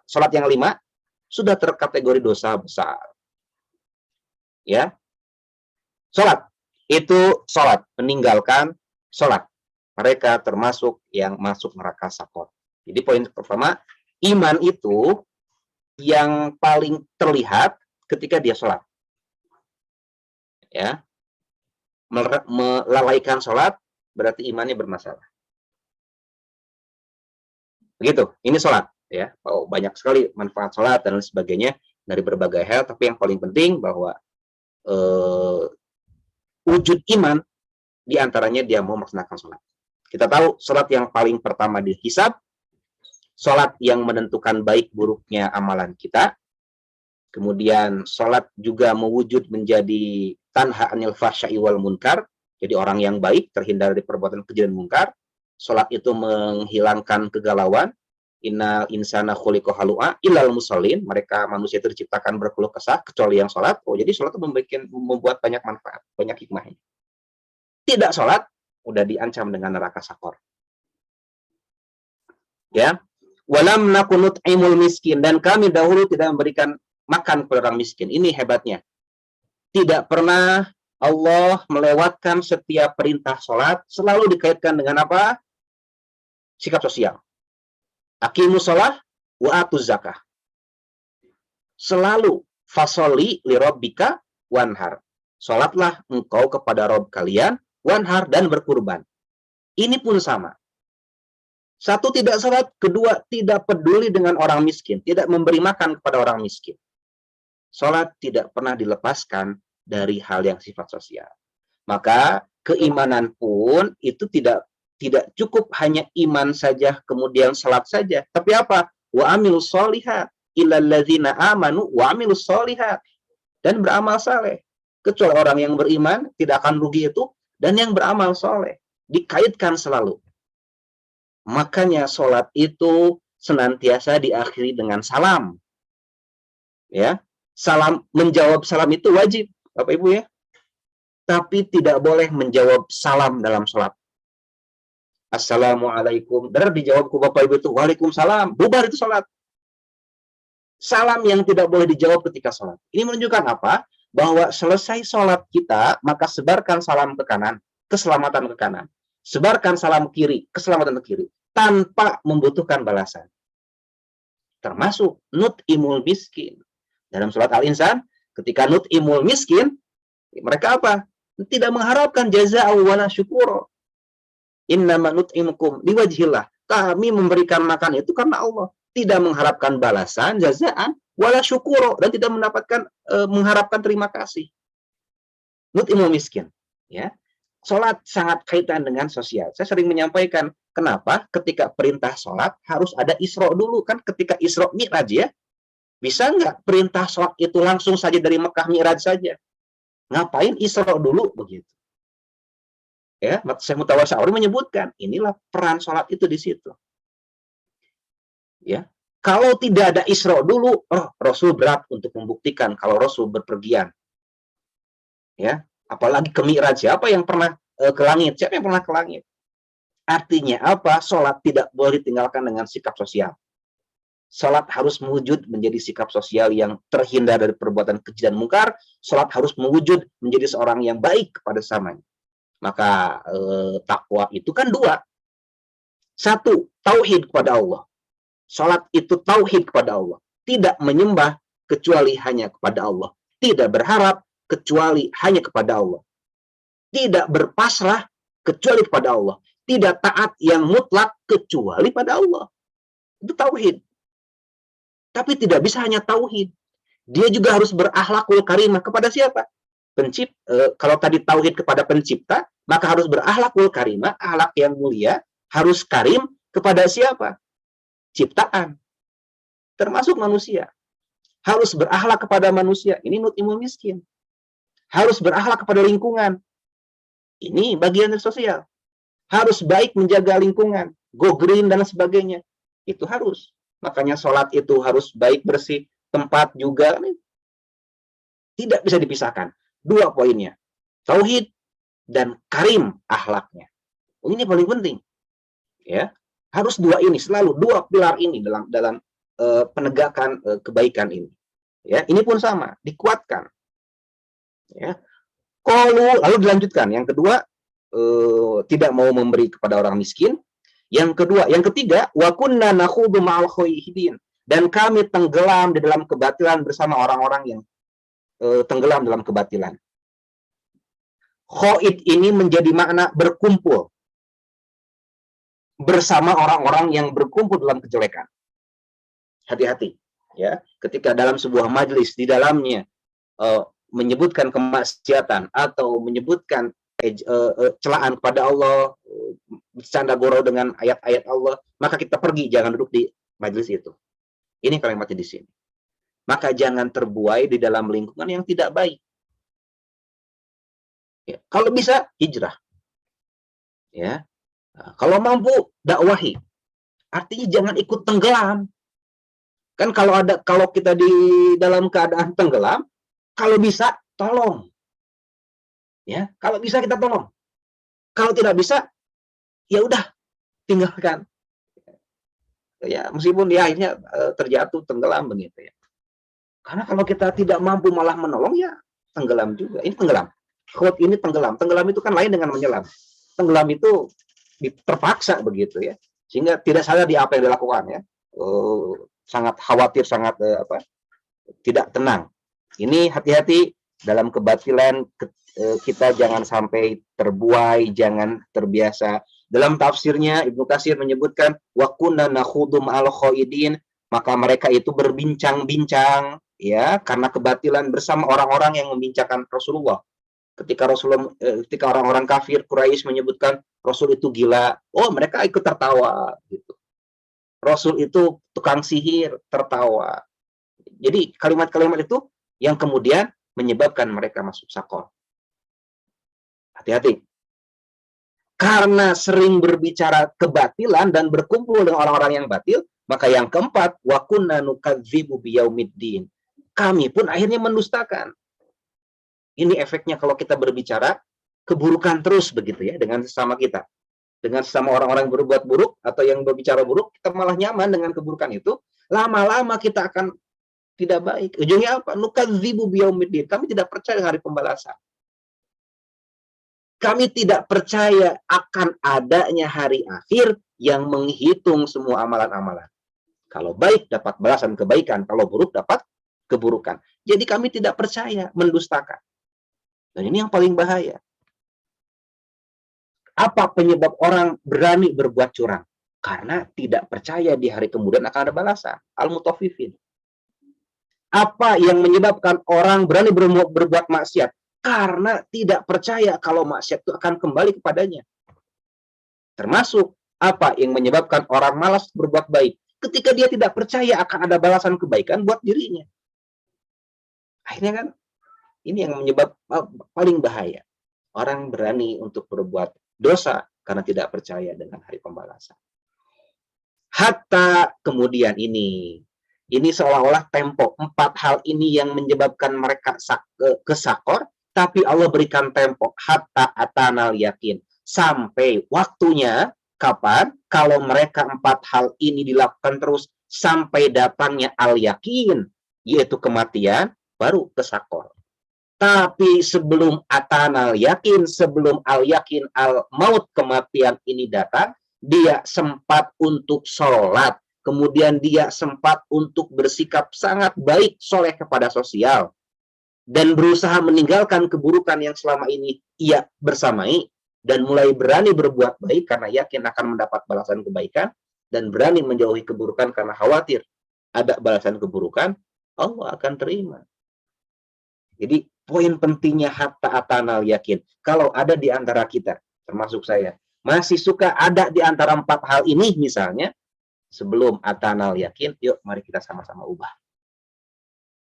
sholat yang 5 sudah terkategori dosa besar. Ya, sholat itu sholat, meninggalkan sholat. Mereka termasuk yang masuk neraka sakor. Jadi poin pertama, iman itu yang paling terlihat ketika dia sholat. Ya, melalaikan sholat berarti imannya bermasalah. Begitu, ini sholat. Ya, banyak sekali manfaat sholat dan sebagainya dari berbagai hal, tapi yang paling penting bahwa wujud iman diantaranya dia mau melaksanakan sholat. Kita tahu sholat yang paling pertama dihisab, sholat yang menentukan baik buruknya amalan kita. Kemudian sholat juga mewujud menjadi tanha anil fahsya'i wal munkar. Jadi orang yang baik, terhindar dari perbuatan keji dan munkar. Sholat itu menghilangkan kegalauan. Inna insana khuliqa halu'a illal musallin. Mereka manusia itu diciptakan berkeluh kesah kecuali yang sholat. Oh, jadi sholat itu membuat banyak manfaat, banyak hikmahnya. Tidak sholat, udah diancam dengan neraka sakor. Ya, walam nakunut imul miskin, dan kami dahulu tidak memberikan makan kepada orang miskin. Ini hebatnya. Tidak pernah Allah melewatkan setiap perintah sholat, selalu dikaitkan dengan apa? Sikap sosial. Aqimus sholah wa atuz zakah. Selalu fasoli li rabbika wanhar. Sholatlah engkau kepada Rob kalian, wanhar, dan berkurban. Ini pun sama. Satu, tidak sholat. Kedua, tidak peduli dengan orang miskin. Tidak memberi makan kepada orang miskin. Sholat tidak pernah dilepaskan dari hal yang sifat sosial. Maka keimanan pun itu tidak cukup hanya iman saja, kemudian sholat saja. Tapi apa? Wa amilus sholihat illal ladzina amanu wa amilus sholihat. Dan beramal saleh. Kecuali orang yang beriman tidak akan rugi itu, dan yang beramal soleh. Dikaitkan selalu. Makanya sholat itu senantiasa diakhiri dengan salam. Ya, salam, menjawab salam itu wajib, Bapak Ibu ya. Tapi tidak boleh menjawab salam dalam sholat. Assalamualaikum. Dan dijawab ke Bapak Ibu itu waalaikumsalam. Bubar itu sholat. Salam yang tidak boleh dijawab ketika sholat. Ini menunjukkan apa? Bahwa selesai sholat kita, maka sebarkan salam ke kanan, keselamatan ke kanan. Sebarkan salam kiri, keselamatan ke kiri. Tanpa membutuhkan balasan. Termasuk nut'imul miskin. Dalam surat Al-Insan, ketika nut'imul miskin, mereka apa? Tidak mengharapkan jaza'a wala syukura. Innama nut'imukum liwajhillah. Kami memberikan makan itu karena Allah. Tidak mengharapkan balasan, jazaan, wala syukura. Dan tidak mengharapkan terima kasih. Nut'imul miskin. Ya. Sholat sangat kaitan dengan sosial. Saya sering menyampaikan, kenapa ketika perintah sholat harus ada Isra dulu. Kan ketika Isra Mi'raj ya, bisa nggak perintah sholat itu langsung saja dari Mekah Mi'raj saja? Ngapain Isra dulu begitu? Ya, Syekh Mutawal Sya'uri menyebutkan, inilah peran sholat itu di situ. Ya, kalau tidak ada Isra dulu, Rasul berat untuk membuktikan kalau Rasul berpergian. Ya, apalagi ke Mi'raj. Siapa yang pernah ke langit? Siapa yang pernah ke langit? Artinya apa? Sholat tidak boleh ditinggalkan dengan sikap sosial. Sholat harus mewujud menjadi sikap sosial yang terhindar dari perbuatan keji dan mungkar. Sholat harus mewujud menjadi seorang yang baik kepada sesamanya. Maka takwa itu kan dua. Satu, tauhid kepada Allah. Sholat itu tauhid kepada Allah. Tidak menyembah kecuali hanya kepada Allah. Tidak berharap kecuali hanya kepada Allah. Tidak berpasrah kecuali kepada Allah. Tidak taat yang mutlak kecuali pada Allah. Itu tauhid. Tapi tidak bisa hanya tauhid. Dia juga harus berakhlakul karimah kepada siapa? Kalau tadi tauhid kepada pencipta, maka harus berakhlakul karimah, akhlak yang mulia, harus karim kepada siapa? Ciptaan. Termasuk manusia. Harus berakhlak kepada manusia. Ini nut'imul miskin. Harus berakhlak kepada lingkungan. Ini bagian dari sosial. Harus baik menjaga lingkungan, go green dan sebagainya. Itu harus. Makanya sholat itu harus baik, bersih, tempat juga. Tidak bisa dipisahkan. Dua poinnya. Tauhid dan karim akhlaknya. Ini paling penting. Ya, harus dua ini, selalu dua pilar ini dalam penegakan kebaikan ini. Ya, ini pun sama, dikuatkan. Ya. Lalu dilanjutkan. Yang kedua, tidak mau memberi kepada orang miskin. Yang ketiga, wa kunna nakhudu ma'al khaidin, dan kami tenggelam di dalam kebatilan bersama orang-orang yang tenggelam dalam kebatilan. Khaid ini menjadi makna berkumpul bersama orang-orang yang berkumpul dalam kejelekan. Hati-hati ya, ketika dalam sebuah majelis di dalamnya menyebutkan kemaksiatan atau menyebutkan celaan kepada Allah, bercanda gurau dengan ayat-ayat Allah, maka kita pergi, jangan duduk di majelis itu. Ini kalimatnya di sini. maka jangan terbuai di dalam lingkungan yang tidak baik. Ya, kalau bisa hijrah. Ya. Nah, kalau mampu dakwahi. Artinya jangan ikut tenggelam. Kan kalau kita di dalam keadaan tenggelam, kalau bisa tolong. Ya, kalau bisa kita tolong. Kalau tidak bisa, ya udah tinggalkan. Ya, meskipun dia akhirnya terjatuh tenggelam begitu ya. Karena kalau kita tidak mampu malah menolong, ya tenggelam juga. Ini tenggelam. Khut ini tenggelam. Tenggelam itu kan lain dengan menyelam. Tenggelam itu terpaksa begitu ya. Sehingga tidak sadar di apa yang dilakukan ya. Sangat khawatir, sangat tidak tenang. Ini hati-hati dalam kebatilan, kita jangan sampai terbuai, jangan terbiasa. Dalam tafsirnya Ibnu Katsir menyebutkan wa kunna nakhudu ma'al khaidin, maka mereka itu berbincang-bincang ya karena kebatilan bersama orang-orang yang membincangkan Rasulullah. Ketika orang-orang kafir Quraisy menyebutkan Rasul itu gila, oh mereka ikut tertawa gitu. Rasul itu tukang sihir, tertawa. Jadi kalimat-kalimat itu yang kemudian menyebabkan mereka masuk sakor. Hati-hati. Karena sering berbicara kebatilan dan berkumpul dengan orang-orang yang batil, maka yang keempat, wa kunna nukadzibu biyaumiddin. Kami pun akhirnya mendustakan. Ini efeknya kalau kita berbicara keburukan terus begitu ya dengan sesama kita. Dengan sesama orang-orang berbuat buruk atau yang berbicara buruk, kita malah nyaman dengan keburukan itu. Lama-lama kita akan tidak baik. Ujungnya apa? Nukadzibu biyaumiddin. Kami tidak percaya hari pembalasan. Kami tidak percaya akan adanya hari akhir yang menghitung semua amalan-amalan. Kalau baik dapat balasan kebaikan, kalau buruk dapat keburukan. Jadi kami tidak percaya, mendustakan. Dan ini yang paling bahaya. Apa penyebab orang berani berbuat curang? Karena tidak percaya di hari kemudian akan ada balasan. Al-Mutaffifin. Apa yang menyebabkan orang berani berbuat maksiat? Karena tidak percaya kalau maksiat itu akan kembali kepadanya. Termasuk apa yang menyebabkan orang malas berbuat baik? Ketika dia tidak percaya akan ada balasan kebaikan buat dirinya. Akhirnya kan, ini yang menyebab paling bahaya. Orang berani untuk berbuat dosa karena tidak percaya dengan hari pembalasan. Hatta kemudian ini seolah-olah tempo. 4 hal ini yang menyebabkan mereka ke sakor, tapi Allah berikan tempo. Hatta atanal yakin. Sampai waktunya, kapan? Kalau mereka 4 hal ini dilakukan terus, sampai datangnya al-yakin, yaitu kematian, baru ke sakor. Tapi sebelum atanal yakin, sebelum al-yakin, al-maut, kematian ini datang, dia sempat untuk sholat. Kemudian dia sempat untuk bersikap sangat baik, soleh kepada sosial. Dan berusaha meninggalkan keburukan yang selama ini ia bersamai. Dan mulai berani berbuat baik karena yakin akan mendapat balasan kebaikan. Dan berani menjauhi keburukan karena khawatir ada balasan keburukan, Allah akan terima. Jadi poin pentingnya hatta atanal yakin. Kalau ada di antara kita, termasuk saya, masih suka ada di antara 4 hal ini misalnya, sebelum atanal yakin, yuk mari kita sama-sama ubah.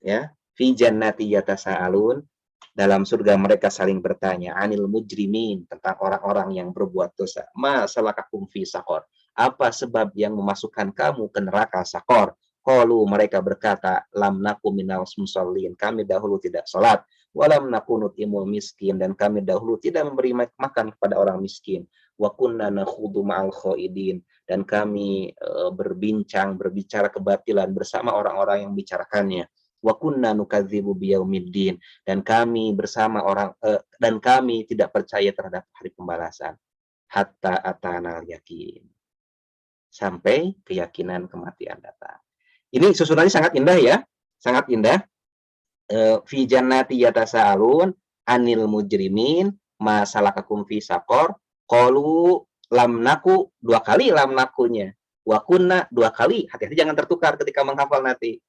Ya, fi jannati yatasaalun, dalam surga mereka saling bertanya, anil mujrimin, tentang orang-orang yang berbuat dosa. Ma salakakum fi sakor. Apa sebab yang memasukkan kamu ke neraka sakor? Qalu, mereka berkata, lam naku minal musallin, kami dahulu tidak salat, walam naku nutimul miskin, dan kami dahulu tidak memberi makan kepada orang miskin, wa kunna nakhudu ma'al khaidin, dan kami berbicara kebatilan bersama orang-orang yang membicarakannya, wa kunna nukadzibu biyaumiddin, dan kami bersama dan kami tidak percaya terhadap hari pembalasan. Hatta atanal yakin, sampai keyakinan kematian datang. Ini susunannya sangat indah ya, sangat indah. Fi jannati yatasaalun anil mujrimin ma salakakum fi sakor. Qalu lam naku, 2 kali lam nakunya. Wa kunna 2 kali. Hati-hati jangan tertukar ketika menghafal nanti.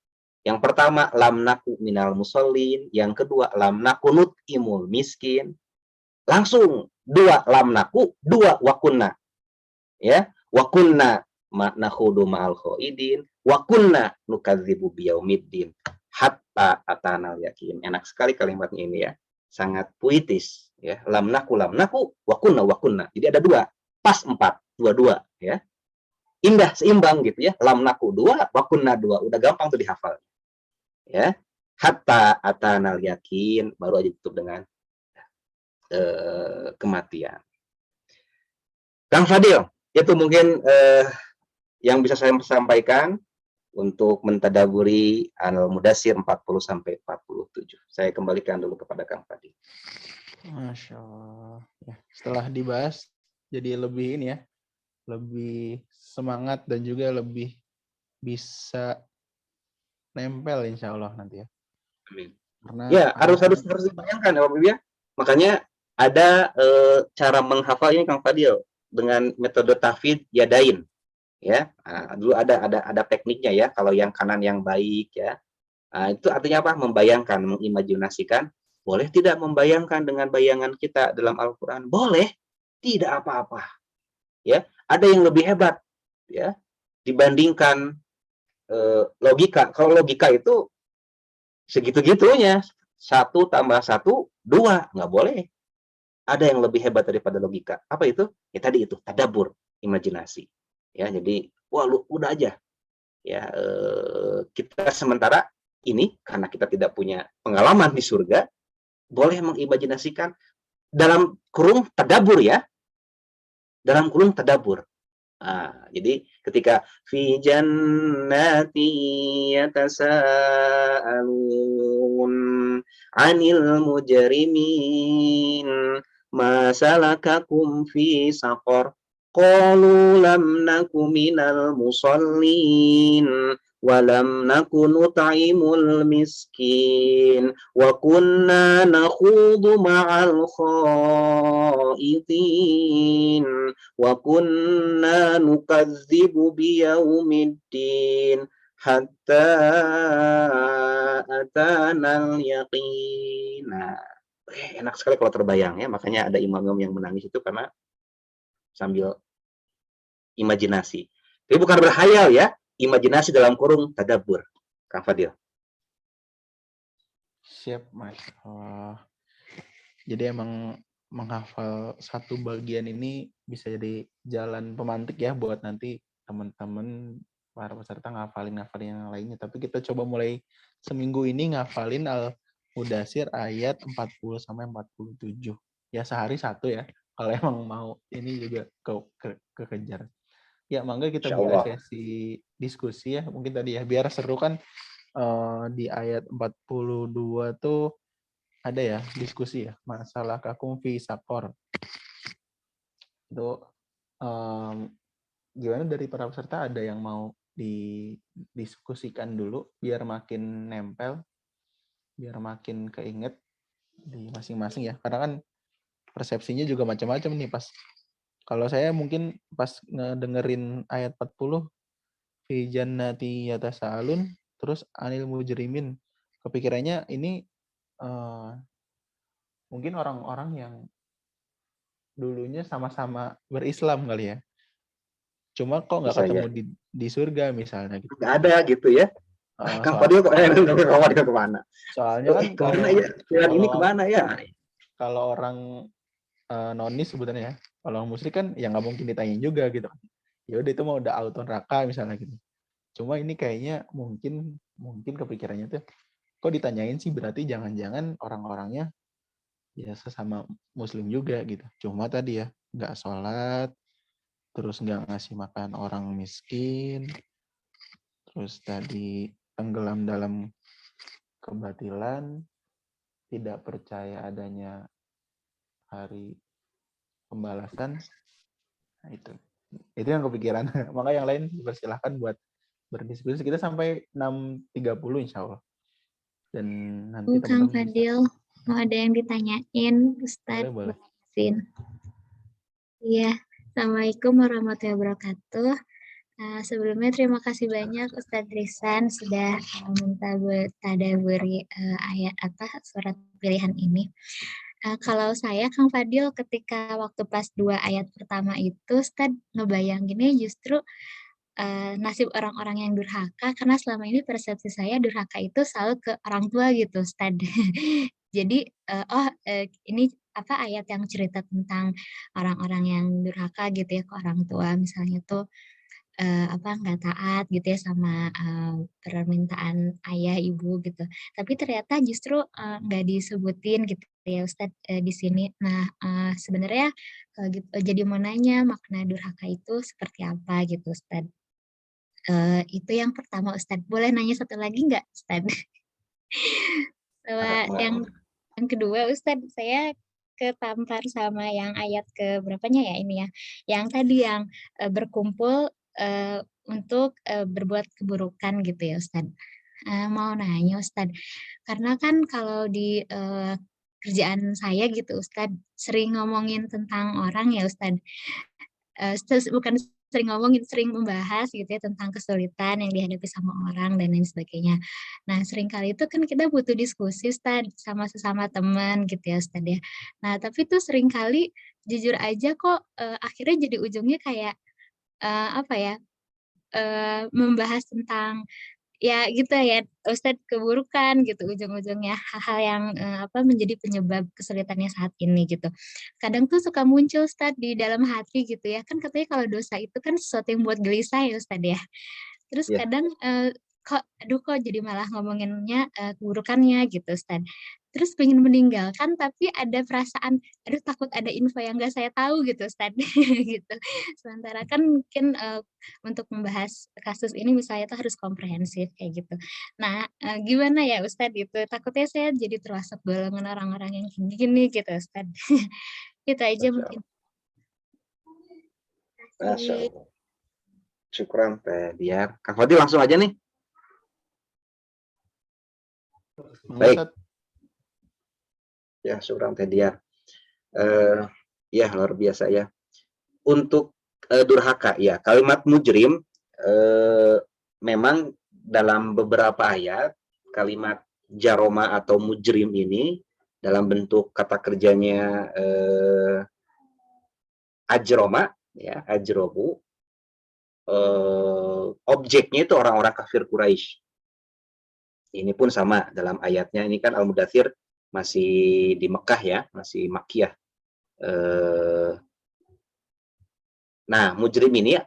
Yang pertama lam naku minal musallin, yang kedua lam naku nutimul miskin. Langsung 2 lam naku, 2 wa kunna. Ya, wa kunna nakhudu ma'al khaidin, wa kunna nukadzibu biyaumiddin. hatta atanal yakin. Enak sekali kalimatnya ini ya. Sangat puitis ya. Lam naku wa kunna. Jadi ada dua, pas 4, dua-dua ya. Indah seimbang gitu ya. Lam naku 2, wa kunna 2. Udah gampang tuh dihafal. Ya. Hatta atanal yakin, baru aja tutup dengan kematian. Kang Fadil, itu mungkin yang bisa saya sampaikan untuk mentadaburi Al-Mudassir 40 sampai 47. Saya kembalikan dulu kepada Kang Fadil. Masya Allah. Ya, setelah dibahas jadi lebih ini ya, lebih semangat dan juga lebih bisa nempel insya Allah nanti ya. Amin. Karena Ya, harus dibayangkan ya Bapak Ibu ya. Makanya ada cara menghafalnya Kang Fadil dengan metode tahfidz yadain ya. Nah, dulu ada tekniknya ya. Kalau yang kanan yang baik ya. Nah, itu artinya apa? Membayangkan, mengimajinasikan. Boleh tidak membayangkan dengan bayangan kita dalam Al-Qur'an? Boleh. Tidak apa-apa. Ya, ada yang lebih hebat ya dibandingkan logika. Kalau logika itu segitu-gitunya. 1 tambah 1, 2. Nggak boleh. Ada yang lebih hebat daripada logika. Apa itu? Ya tadi itu, tadabbur, imajinasi. Ya, jadi wah udah aja. Ya, kita sementara ini karena kita tidak punya pengalaman di surga, boleh mengimajinasikan dalam kurung tadabbur ya. Dalam kurung tadabbur. Nah, jadi ketika fi jannati yatasaalun 'anil mujrimin ma salakakum fi saqar qalu lam naku minal musallin wa lam naku nut'imul miskin wa kunna nakhudu ma'al khaitin wa kunna nukadzibu biyaumiddin hatta atanal yaqin. Nah, enak sekali kalau terbayang ya. Makanya ada imam-imam yang menangis itu karena sambil imajinasi. Tapi bukan berhayal ya. Imajinasi dalam kurung tadabbur. Kang Fadil. Siap, Mas. Oh. Jadi emang menghafal satu bagian ini bisa jadi jalan pemantik ya buat nanti teman-teman para peserta ngafalin yang lainnya. Tapi kita coba mulai seminggu ini ngafalin Al-Mudassir ayat 40 sampai 47. Ya sehari satu ya. Kalau emang mau ini juga kekejar. Ya mangga kita buka sesi diskusi ya. Mungkin tadi ya biar seru kan di ayat 42 tuh ada ya diskusi ya masalah kakum fi sakor itu gimana dari para peserta ada yang mau didiskusikan dulu biar makin nempel biar makin keinget di masing-masing ya karena kan persepsinya juga macam-macam nih pas kalau saya mungkin pas ngedengerin ayat 40 fi jannati yatasaalun terus anil mujrimin kepikirannya ini mungkin orang-orang yang dulunya sama-sama berislam kali ya. Cuma kok nggak ketemu di surga misalnya gitu. Nggak ada gitu ya. Kang Fadil kok kemana? Soalnya kan kemana ya? Ini kemana ya? Kalau orang nonis sebenarnya, kalau orang musyrik kan ya nggak mungkin ditanyain juga gitu. Ya udah itu mau udah auto neraka misalnya gitu. Cuma ini kayaknya mungkin kepikirannya tuh kok ditanyain sih berarti jangan-jangan orang-orangnya ya sesama muslim juga gitu. Cuma tadi ya nggak sholat, terus nggak ngasih makan orang miskin, terus tadi tenggelam dalam kebatilan, tidak percaya adanya hari pembalasan. Nah, itu yang kepikiran. Maka yang lain dipersilahkan buat berdiskusi. Kita sampai 6.30 insya Allah. Dan nanti Kang Fadil, mau ada yang ditanyain, Ustadz? Boleh. Iya, Assalamualaikum warahmatullahi wabarakatuh. Sebelumnya terima kasih banyak Ustadz Rizan sudah mentadaburi ayat surat pilihan ini. Kalau saya Kang Fadil ketika waktu pas 2 ayat pertama itu Ustadz ngebayanginnya justru nasib orang-orang yang durhaka, karena selama ini persepsi saya durhaka itu selalu ke orang tua gitu, Ustad. Jadi, ini apa, ayat yang cerita tentang orang-orang yang durhaka gitu ya ke orang tua, misalnya tuh, apa, nggak taat gitu ya sama, permintaan ayah, ibu gitu. Tapi ternyata justru, nggak disebutin gitu ya Ustad, di sini. Nah, sebenarnya kalau gitu jadi mau nanya makna durhaka itu seperti apa gitu Ustad? Itu yang pertama Ustad. Boleh nanya satu lagi nggak Ustad? Sama yang kedua Ustad, saya ketampar sama yang ayat ke berapanya ya ini ya, yang tadi yang, berkumpul, untuk, berbuat keburukan gitu ya Ustad. Mau nanya Ustad, karena kan kalau di, kerjaan saya gitu Ustad, sering ngomongin tentang orang ya Ustad. Bukan sering ngomongin, sering membahas gitu ya tentang kesulitan yang dihadapi sama orang dan lain sebagainya. Nah, seringkali itu kan kita butuh diskusi Ustad, sama sesama teman gitu ya Ustad ya. Nah, tapi tuh seringkali jujur aja kok, akhirnya jadi ujungnya kayak, apa ya, membahas tentang ya gitu ya, Ustad, keburukan gitu ujung-ujungnya, hal-hal yang, apa, menjadi penyebab kesulitannya saat ini gitu. Kadang tuh suka muncul Ustad di dalam hati gitu ya, kan katanya kalau dosa itu kan sesuatu yang buat gelisah ya Ustad ya. Terus Ya, kadang, kok aduh kok jadi malah ngomonginnya, keburukannya gitu Ustad. Terus pengen meninggalkan tapi ada perasaan, aduh takut ada info yang nggak saya tahu gitu Ustad, gitu. Sementara kan mungkin, untuk membahas kasus ini misalnya itu harus komprehensif kayak gitu. Nah, gimana ya Ustad itu, takutnya saya jadi termasuk golongan orang-orang yang kayak gini gitu Ustad. Itu aja Masya mungkin. Allah. Terima Masya kasih. Allah. Syukran Teh Diar. Kang Fadil langsung aja nih. Monggo, Baik. Ustad. Ya, syukran Teh Diar. Ya, luar biasa ya. Untuk durhaka, ya, kalimat mujrim memang dalam beberapa ayat, kalimat jaroma atau mujrim ini dalam bentuk kata kerjanya ajroma, ya, ajrobu, objeknya itu orang-orang kafir Quraisy. Ini pun sama dalam ayatnya, ini kan Al-Mudathir masih di Mekah ya, masih Makkiyah. Nah, mujrim ini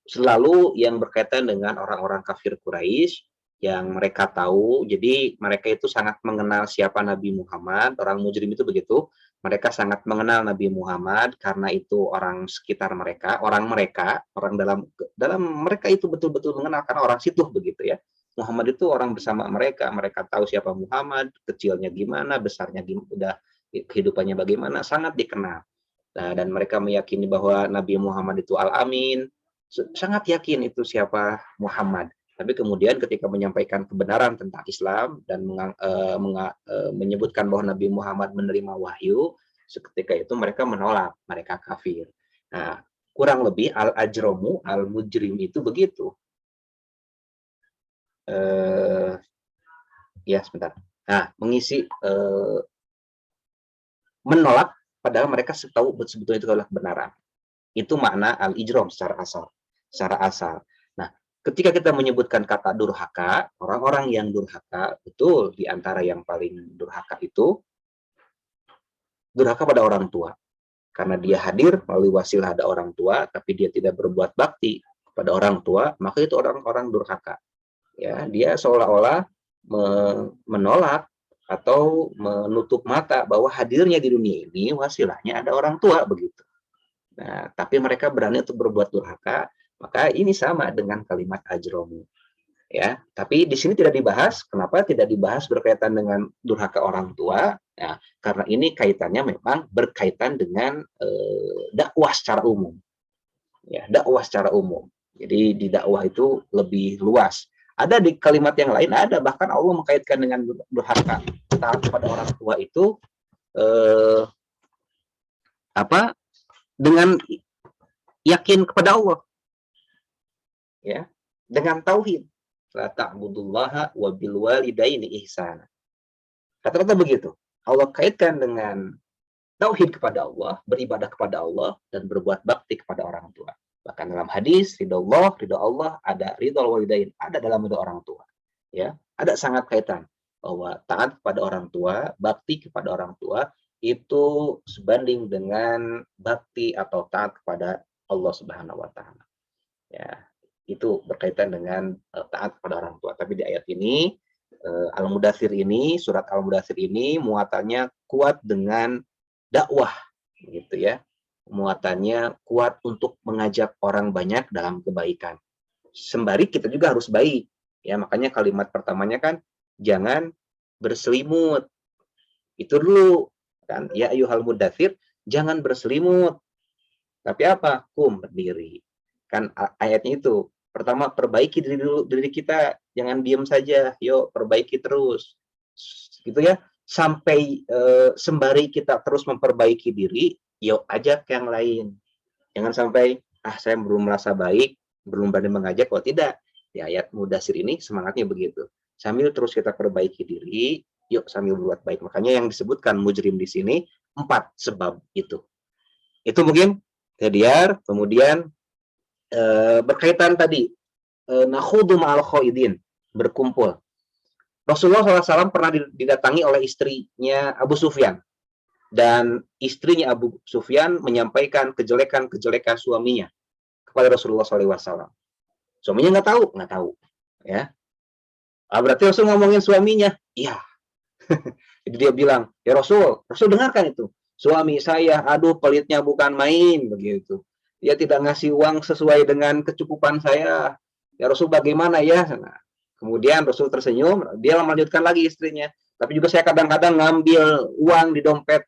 selalu yang berkaitan dengan orang-orang kafir Quraisy yang mereka tahu, jadi mereka itu sangat mengenal siapa Nabi Muhammad. Orang mujrim itu begitu, mereka sangat mengenal Nabi Muhammad karena itu orang sekitar mereka, orang dalam mereka itu betul-betul mengenal karena orang situ begitu ya. Muhammad itu orang bersama mereka, mereka tahu siapa Muhammad, kecilnya gimana, besarnya gimana, udah kehidupannya bagaimana, sangat dikenal. Nah, dan mereka meyakini bahwa Nabi Muhammad itu Al-Amin, sangat yakin itu siapa Muhammad. Tapi kemudian ketika menyampaikan kebenaran tentang Islam dan menyebutkan bahwa Nabi Muhammad menerima wahyu, seketika itu mereka menolak, mereka kafir. Nah, kurang lebih al-ajromu, al-mujrim itu begitu. Ya, sebentar. Nah, mengisi menolak padahal mereka tahu sebetulnya itu adalah kebenaran. Itu makna al-ijrom secara asal. Secara asal. Nah, ketika kita menyebutkan kata durhaka, orang-orang yang durhaka, betul di antara yang paling durhaka itu durhaka pada orang tua. Karena dia hadir melalui wasilah ada orang tua, tapi dia tidak berbuat bakti pada orang tua, maka itu orang-orang durhaka. Ya, dia seolah-olah menolak atau menutup mata bahwa hadirnya di dunia ini wasilahnya ada orang tua begitu. Nah, tapi mereka berani untuk berbuat durhaka, maka ini sama dengan kalimat ajromu. Ya, tapi di sini tidak dibahas. Kenapa tidak dibahas berkaitan dengan durhaka orang tua? Nah, karena ini kaitannya memang berkaitan dengan dakwah secara umum. Ya, dakwah secara umum. Jadi di dakwah itu lebih luas. Ada di kalimat yang lain ada, bahkan Allah mengkaitkan dengan durhaka kepada orang tua itu apa? Dengan yakin kepada Allah. Ya, dengan tauhid. La ta'budullaha wa bil walidaini ihsana. Kata-kata begitu. Allah kaitkan dengan tauhid kepada Allah, beribadah kepada Allah, dan berbuat bakti kepada orang tua. Bahkan dalam hadis, ridho Allah, ada ridho walidain, ada dalam ridho orang tua. Ya, ada sangat kaitan bahwa taat kepada orang tua, bakti kepada orang tua itu sebanding dengan bakti atau taat kepada Allah Subhanahu wa taala. Ya, itu berkaitan dengan taat kepada orang tua. Tapi di ayat ini Al-Mudaththir ini, surat Al-Mudaththir ini muatannya kuat dengan dakwah gitu ya. Muatannya kuat untuk mengajak orang banyak dalam kebaikan. Sembari kita juga harus baik. Ya, makanya kalimat pertamanya kan jangan berselimut. Itu dulu kan, ya ayyuhal mudaththir, jangan berselimut. Tapi apa? Berdiri. Kan ayatnya itu. Pertama, perbaiki diri kita, jangan diam saja. Yuk, perbaiki terus. Gitu ya. Sampai sembari kita terus memperbaiki diri, yuk ajak yang lain. Jangan sampai, saya belum merasa baik, belum berani mengajak, kok tidak. Di ayat Mudaththir ini semangatnya begitu. Sambil terus kita perbaiki diri, yuk sambil berbuat baik. Makanya yang disebutkan mujrim di sini, 4 sebab itu. Itu mungkin, Hediar, kemudian berkaitan tadi, nakhudu ma'al khaidin, berkumpul. Rasulullah SAW pernah didatangi oleh istrinya Abu Sufyan. Dan istrinya Abu Sufyan menyampaikan kejelekan-kejelekan suaminya kepada Rasulullah SAW. Suaminya nggak tahu, ya. Berarti Rasul ngomongin suaminya, iya. Jadi dia bilang, ya Rasul dengarkan itu. Suami saya, aduh pelitnya bukan main, begitu. Dia tidak ngasih uang sesuai dengan kecukupan saya. Ya Rasul bagaimana ya? Nah, kemudian Rasul tersenyum, dia melanjutkan lagi istrinya. Tapi juga saya kadang-kadang ngambil uang di dompet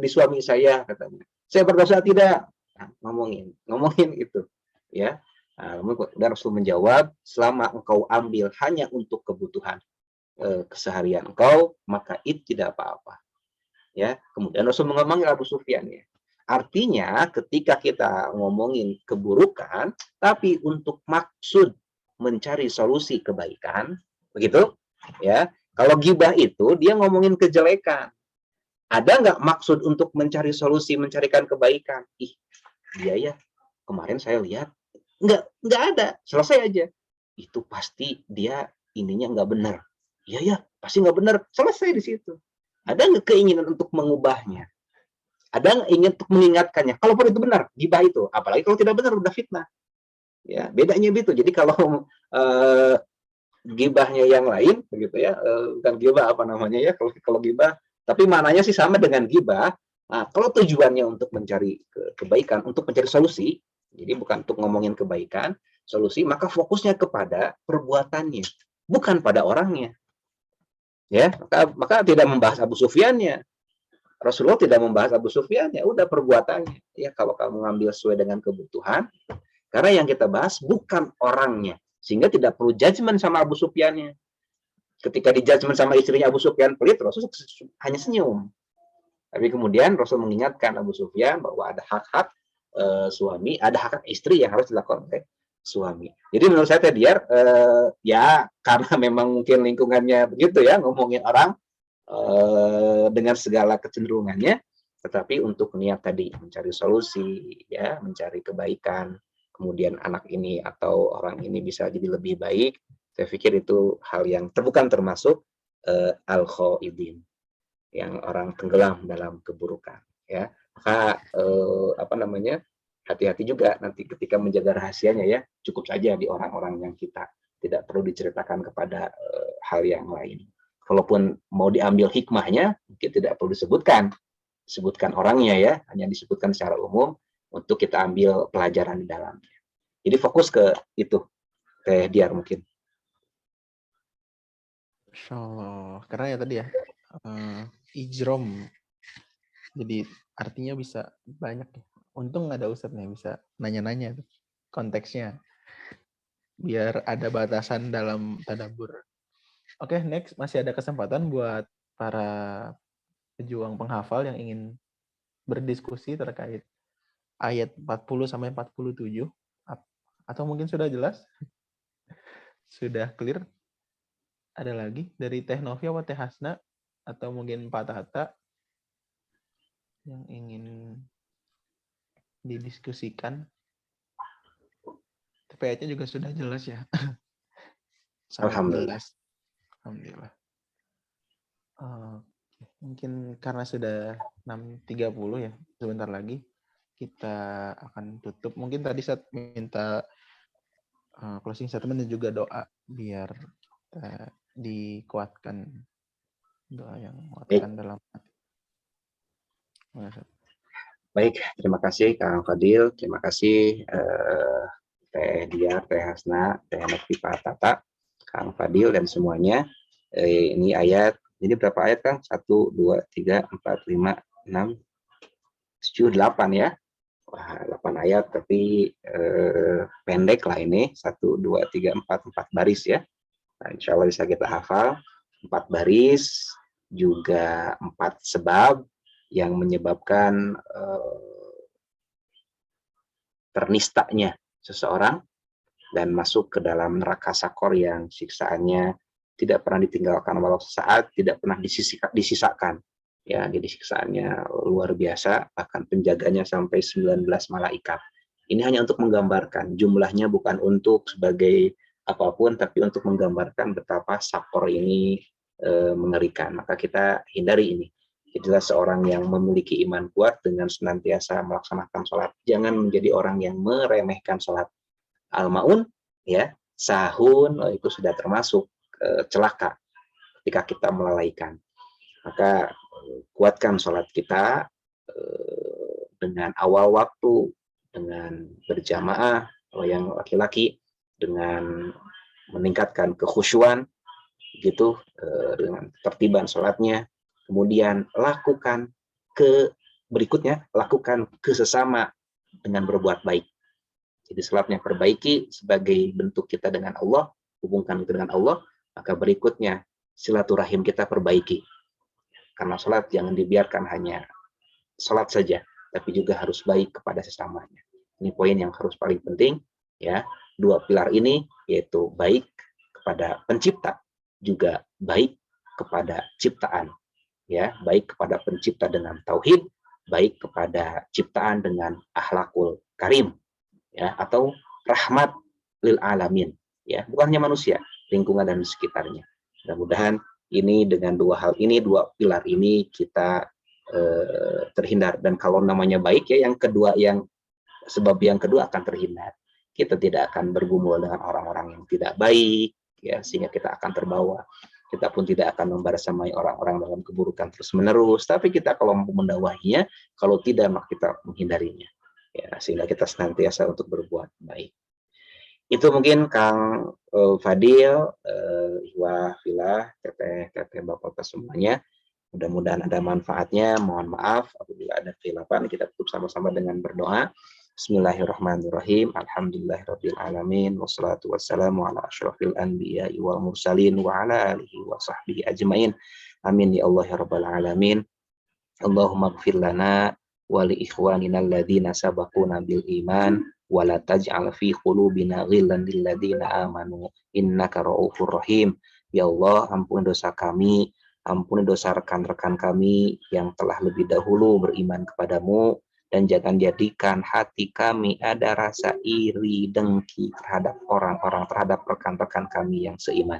di suami saya, katanya. Saya berdosa tidak? Nah, ngomongin itu, ya. Dan Rasul menjawab, selama engkau ambil hanya untuk kebutuhan keseharian engkau, maka itu tidak apa-apa. Ya, kemudian Rasul memanggil Abu Sufyan, ya. Artinya ketika kita ngomongin keburukan, tapi untuk maksud mencari solusi kebaikan, begitu, ya. Kalau gibah itu dia ngomongin kejelekan. Ada nggak maksud untuk mencari solusi, mencarikan kebaikan? Iya ya, kemarin saya lihat nggak ada, selesai aja. Itu pasti dia ininya nggak benar. Iya ya, pasti nggak benar, selesai di situ. Ada nggak keinginan untuk mengubahnya? Ada nggak ingin untuk mengingatkannya? Kalaupun itu benar, gibah itu. Apalagi kalau tidak benar, udah fitnah. Ya, bedanya gitu. Jadi kalau gibahnya yang lain, begitu ya, bukan gibah apa namanya ya, kalau gibah, tapi maknanya sih sama dengan gibah. Nah, kalau tujuannya untuk mencari kebaikan, untuk mencari solusi, jadi bukan untuk ngomongin kebaikan, solusi, maka fokusnya kepada perbuatannya, bukan pada orangnya. Ya, maka tidak membahas Abu Sufyannya. Rasulullah tidak membahas Abu Sufyannya, udah perbuatannya. Ya, kalau kamu ngambil sesuai dengan kebutuhan, karena yang kita bahas bukan orangnya, sehingga tidak perlu judgement sama Abu Sufyannya. Ketika di judgement sama istrinya Abu Sufyan pelit, Rasul hanya senyum. Tapi kemudian Rasul mengingatkan Abu Sufyan bahwa ada hak-hak suami, ada hak-hak istri yang harus dilakukan oleh suami. Jadi menurut saya Biar ya karena memang mungkin lingkungannya begitu ya, ngomongin orang dengan segala kecenderungannya, tetapi untuk niat tadi mencari solusi, ya, mencari kebaikan, kemudian anak ini atau orang ini bisa jadi lebih baik, saya pikir itu hal yang bukan termasuk al-khaidin, yang orang tenggelam dalam keburukan, ya. Maka hati-hati juga nanti ketika menjaga rahasianya, ya, cukup saja di orang-orang yang kita, tidak perlu diceritakan kepada hal yang lain. Kalaupun mau diambil hikmahnya, mungkin tidak perlu disebutkan orangnya, ya, hanya disebutkan secara umum untuk kita ambil pelajaran di dalamnya. Jadi fokus ke itu, Teh Diar mungkin. Masya Allah, karena ya tadi ya, ijrom, jadi artinya bisa banyak ya. Untung ada Ustadz nih bisa nanya-nanya tuh konteksnya, biar ada batasan dalam tadabbur. Oke, next, masih ada kesempatan buat para pejuang penghafal yang ingin berdiskusi terkait ayat 40 sampai 47, atau mungkin sudah jelas? Sudah clear? Ada lagi dari Teh Novia atau Teh Hasna, atau mungkin Pak Tata yang ingin didiskusikan? FP ayatnya juga sudah jelas ya. Sangat Alhamdulillah. jelas. Alhamdulillah. Mungkin karena sudah 6.30 ya, sebentar lagi kita akan tutup. Mungkin tadi saya minta closing statement dan juga doa biar kita dikuatkan, doa yang menguatkan dalam hati. Baik, terima kasih Kang Fadil, terima kasih Teh Diar, Teh Hasna, Teh Novipa Tata, Kang Fadil dan semuanya. Ini ayat, ini berapa ayat Kang? 1, 2, 3, 4, 5, 6, 7, 8 ya. Wah, 8 ayat tapi pendek lah ini. 1, 2, 3, 4 baris ya. Nah, insya Allah bisa kita hafal. 4 baris, juga 4 sebab yang menyebabkan ternistanya seseorang dan masuk ke dalam neraka sakor yang siksaannya tidak pernah ditinggalkan walau sesaat, tidak pernah disisakan. Ya, jadi siksaannya luar biasa, bahkan penjaganya sampai 19 malaikat. Ini hanya untuk menggambarkan, jumlahnya bukan untuk sebagai apapun, tapi untuk menggambarkan betapa sakor ini mengerikan. Maka kita hindari ini. Jadilah seorang yang memiliki iman kuat dengan senantiasa melaksanakan sholat. Jangan menjadi orang yang meremehkan sholat. Al-Ma'un, ya, sahun, itu sudah termasuk celaka ketika kita melalaikan. Maka kuatkan sholat kita dengan awal waktu, dengan berjamaah, kalau yang laki-laki, dengan meningkatkan kekhusyuan, gitu, dengan tertiban sholatnya. Kemudian lakukan berikutnya, lakukan ke sesama dengan berbuat baik. Jadi sholatnya perbaiki sebagai bentuk kita dengan Allah, hubungkan itu dengan Allah, maka berikutnya silaturahim kita perbaiki. Karena sholat jangan dibiarkan hanya sholat saja, tapi juga harus baik kepada sesamanya. Ini poin yang harus paling penting, ya. 2 pilar ini, yaitu baik kepada pencipta, juga baik kepada ciptaan. Ya, baik kepada pencipta dengan tauhid, baik kepada ciptaan dengan akhlakul karim, ya, atau rahmat lil alamin, ya, bukan hanya manusia, lingkungan dan sekitarnya. Mudah-mudahan ini dengan 2 hal ini, 2 pilar ini kita terhindar. Dan kalau namanya baik ya, yang kedua, sebab yang kedua akan terhindar. Kita tidak akan bergumul dengan orang-orang yang tidak baik, ya, sehingga kita akan terbawa. Kita pun tidak akan membersamai orang-orang dalam keburukan terus-menerus, tapi kita kalau mampu mendakwahinya, kalau tidak maka kita menghindarinya. Ya, sehingga kita senantiasa untuk berbuat baik. Itu mungkin Kang Fadil, Iwa, Filah, Teteh Bapak semuanya. Mudah-mudahan ada manfaatnya. Mohon maaf apabila ada khilafan. Kita tutup sama-sama dengan berdoa. Bismillahirrahmanirrahim. Alhamdulillahirabbil alamin. Wassalatu wassalamu ala asyrafil anbiya'i wal mursalin wa ala alihi wa sahbihi ajmain. Amin ya Allah ya rabbal alamin. Allahumma ighfir lana wa li ikhwanina alladzina sabaquna bil iman wa la taj'al fi qulubina ghillan lil ladzina amanu innaka ra'ufur rahim. Ya Allah, ampuni dosa kami, ampuni dosa rekan-rekan kami yang telah lebih dahulu beriman kepadamu, dan jangan jadikan hati kami ada rasa iri dengki terhadap orang-orang, terhadap rekan-rekan kami yang seiman.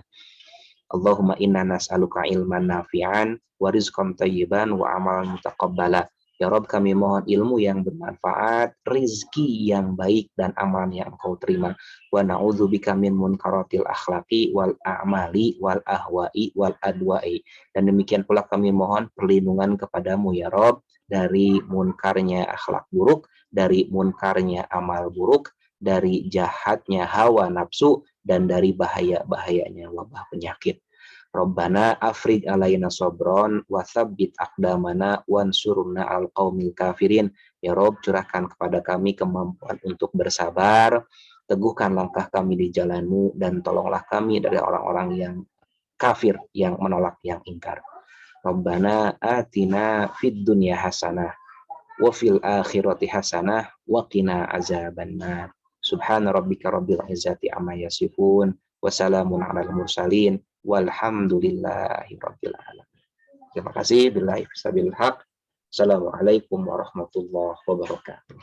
Allahumma inna nas'aluka ilman nafi'an wa rizqan thayyiban wa amalan mutaqabbala. Ya Rabb, kami mohon ilmu yang bermanfaat, rizki yang baik, dan amalan yang Engkau terima. Wa na'udzubika min munkaratil akhlaqi wal a'mali wal ahwa'i wal adwa'i. Dan demikian pula kami mohon perlindungan kepadamu ya Rabb dari munkarnya akhlak buruk, dari munkarnya amal buruk, dari jahatnya hawa nafsu, dan dari bahaya-bahayanya wabah penyakit. Rabbana afrij alaina sabron wa tsabbit aqdamana wansurna al qaumil kafirin. Ya Rabb, curahkan kepada kami kemampuan untuk bersabar, teguhkan langkah kami di jalan-Mu, dan tolonglah kami dari orang-orang yang kafir, yang menolak, yang ingkar. Rabbana atina fid dunya hasanah wa fil akhirati hasanah wa qina azabannar. Subhana rabbika rabbil izzati amma yasifun wa salamun alal mursalin walhamdulillahi rabbil alamin. Terima kasih. Billahi fisabil haq. Assalamualaikum warahmatullahi wabarakatuh.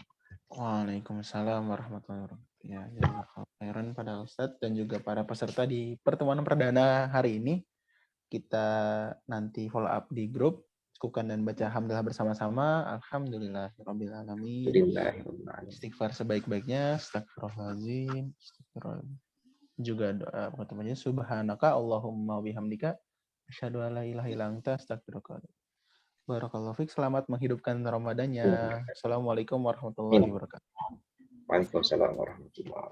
Waalaikumsalam warahmatullahi wabarakatuh. Ya, jazakallahu khairan pada Ustadz dan juga para peserta di pertemuan perdana hari ini. Kita nanti follow up di grup, cukupkan dan baca hamdalah bersama-sama. Alhamdulillahirabbil alamin. Alhamdulillah. Istighfar sebaik-baiknya, astagfirullahaladzim, astagfirullahaladzim. Juga doa pertemuannya subhanaka Allahumma bihamdika asyhadu an la ilaha illa anta astaghfiruka. Barakallahu fiik, selamat menghidupkan Ramadannya. Assalamualaikum warahmatullahi wabarakatuh. Waalaikumsalam warahmatullahi wabarakatuh.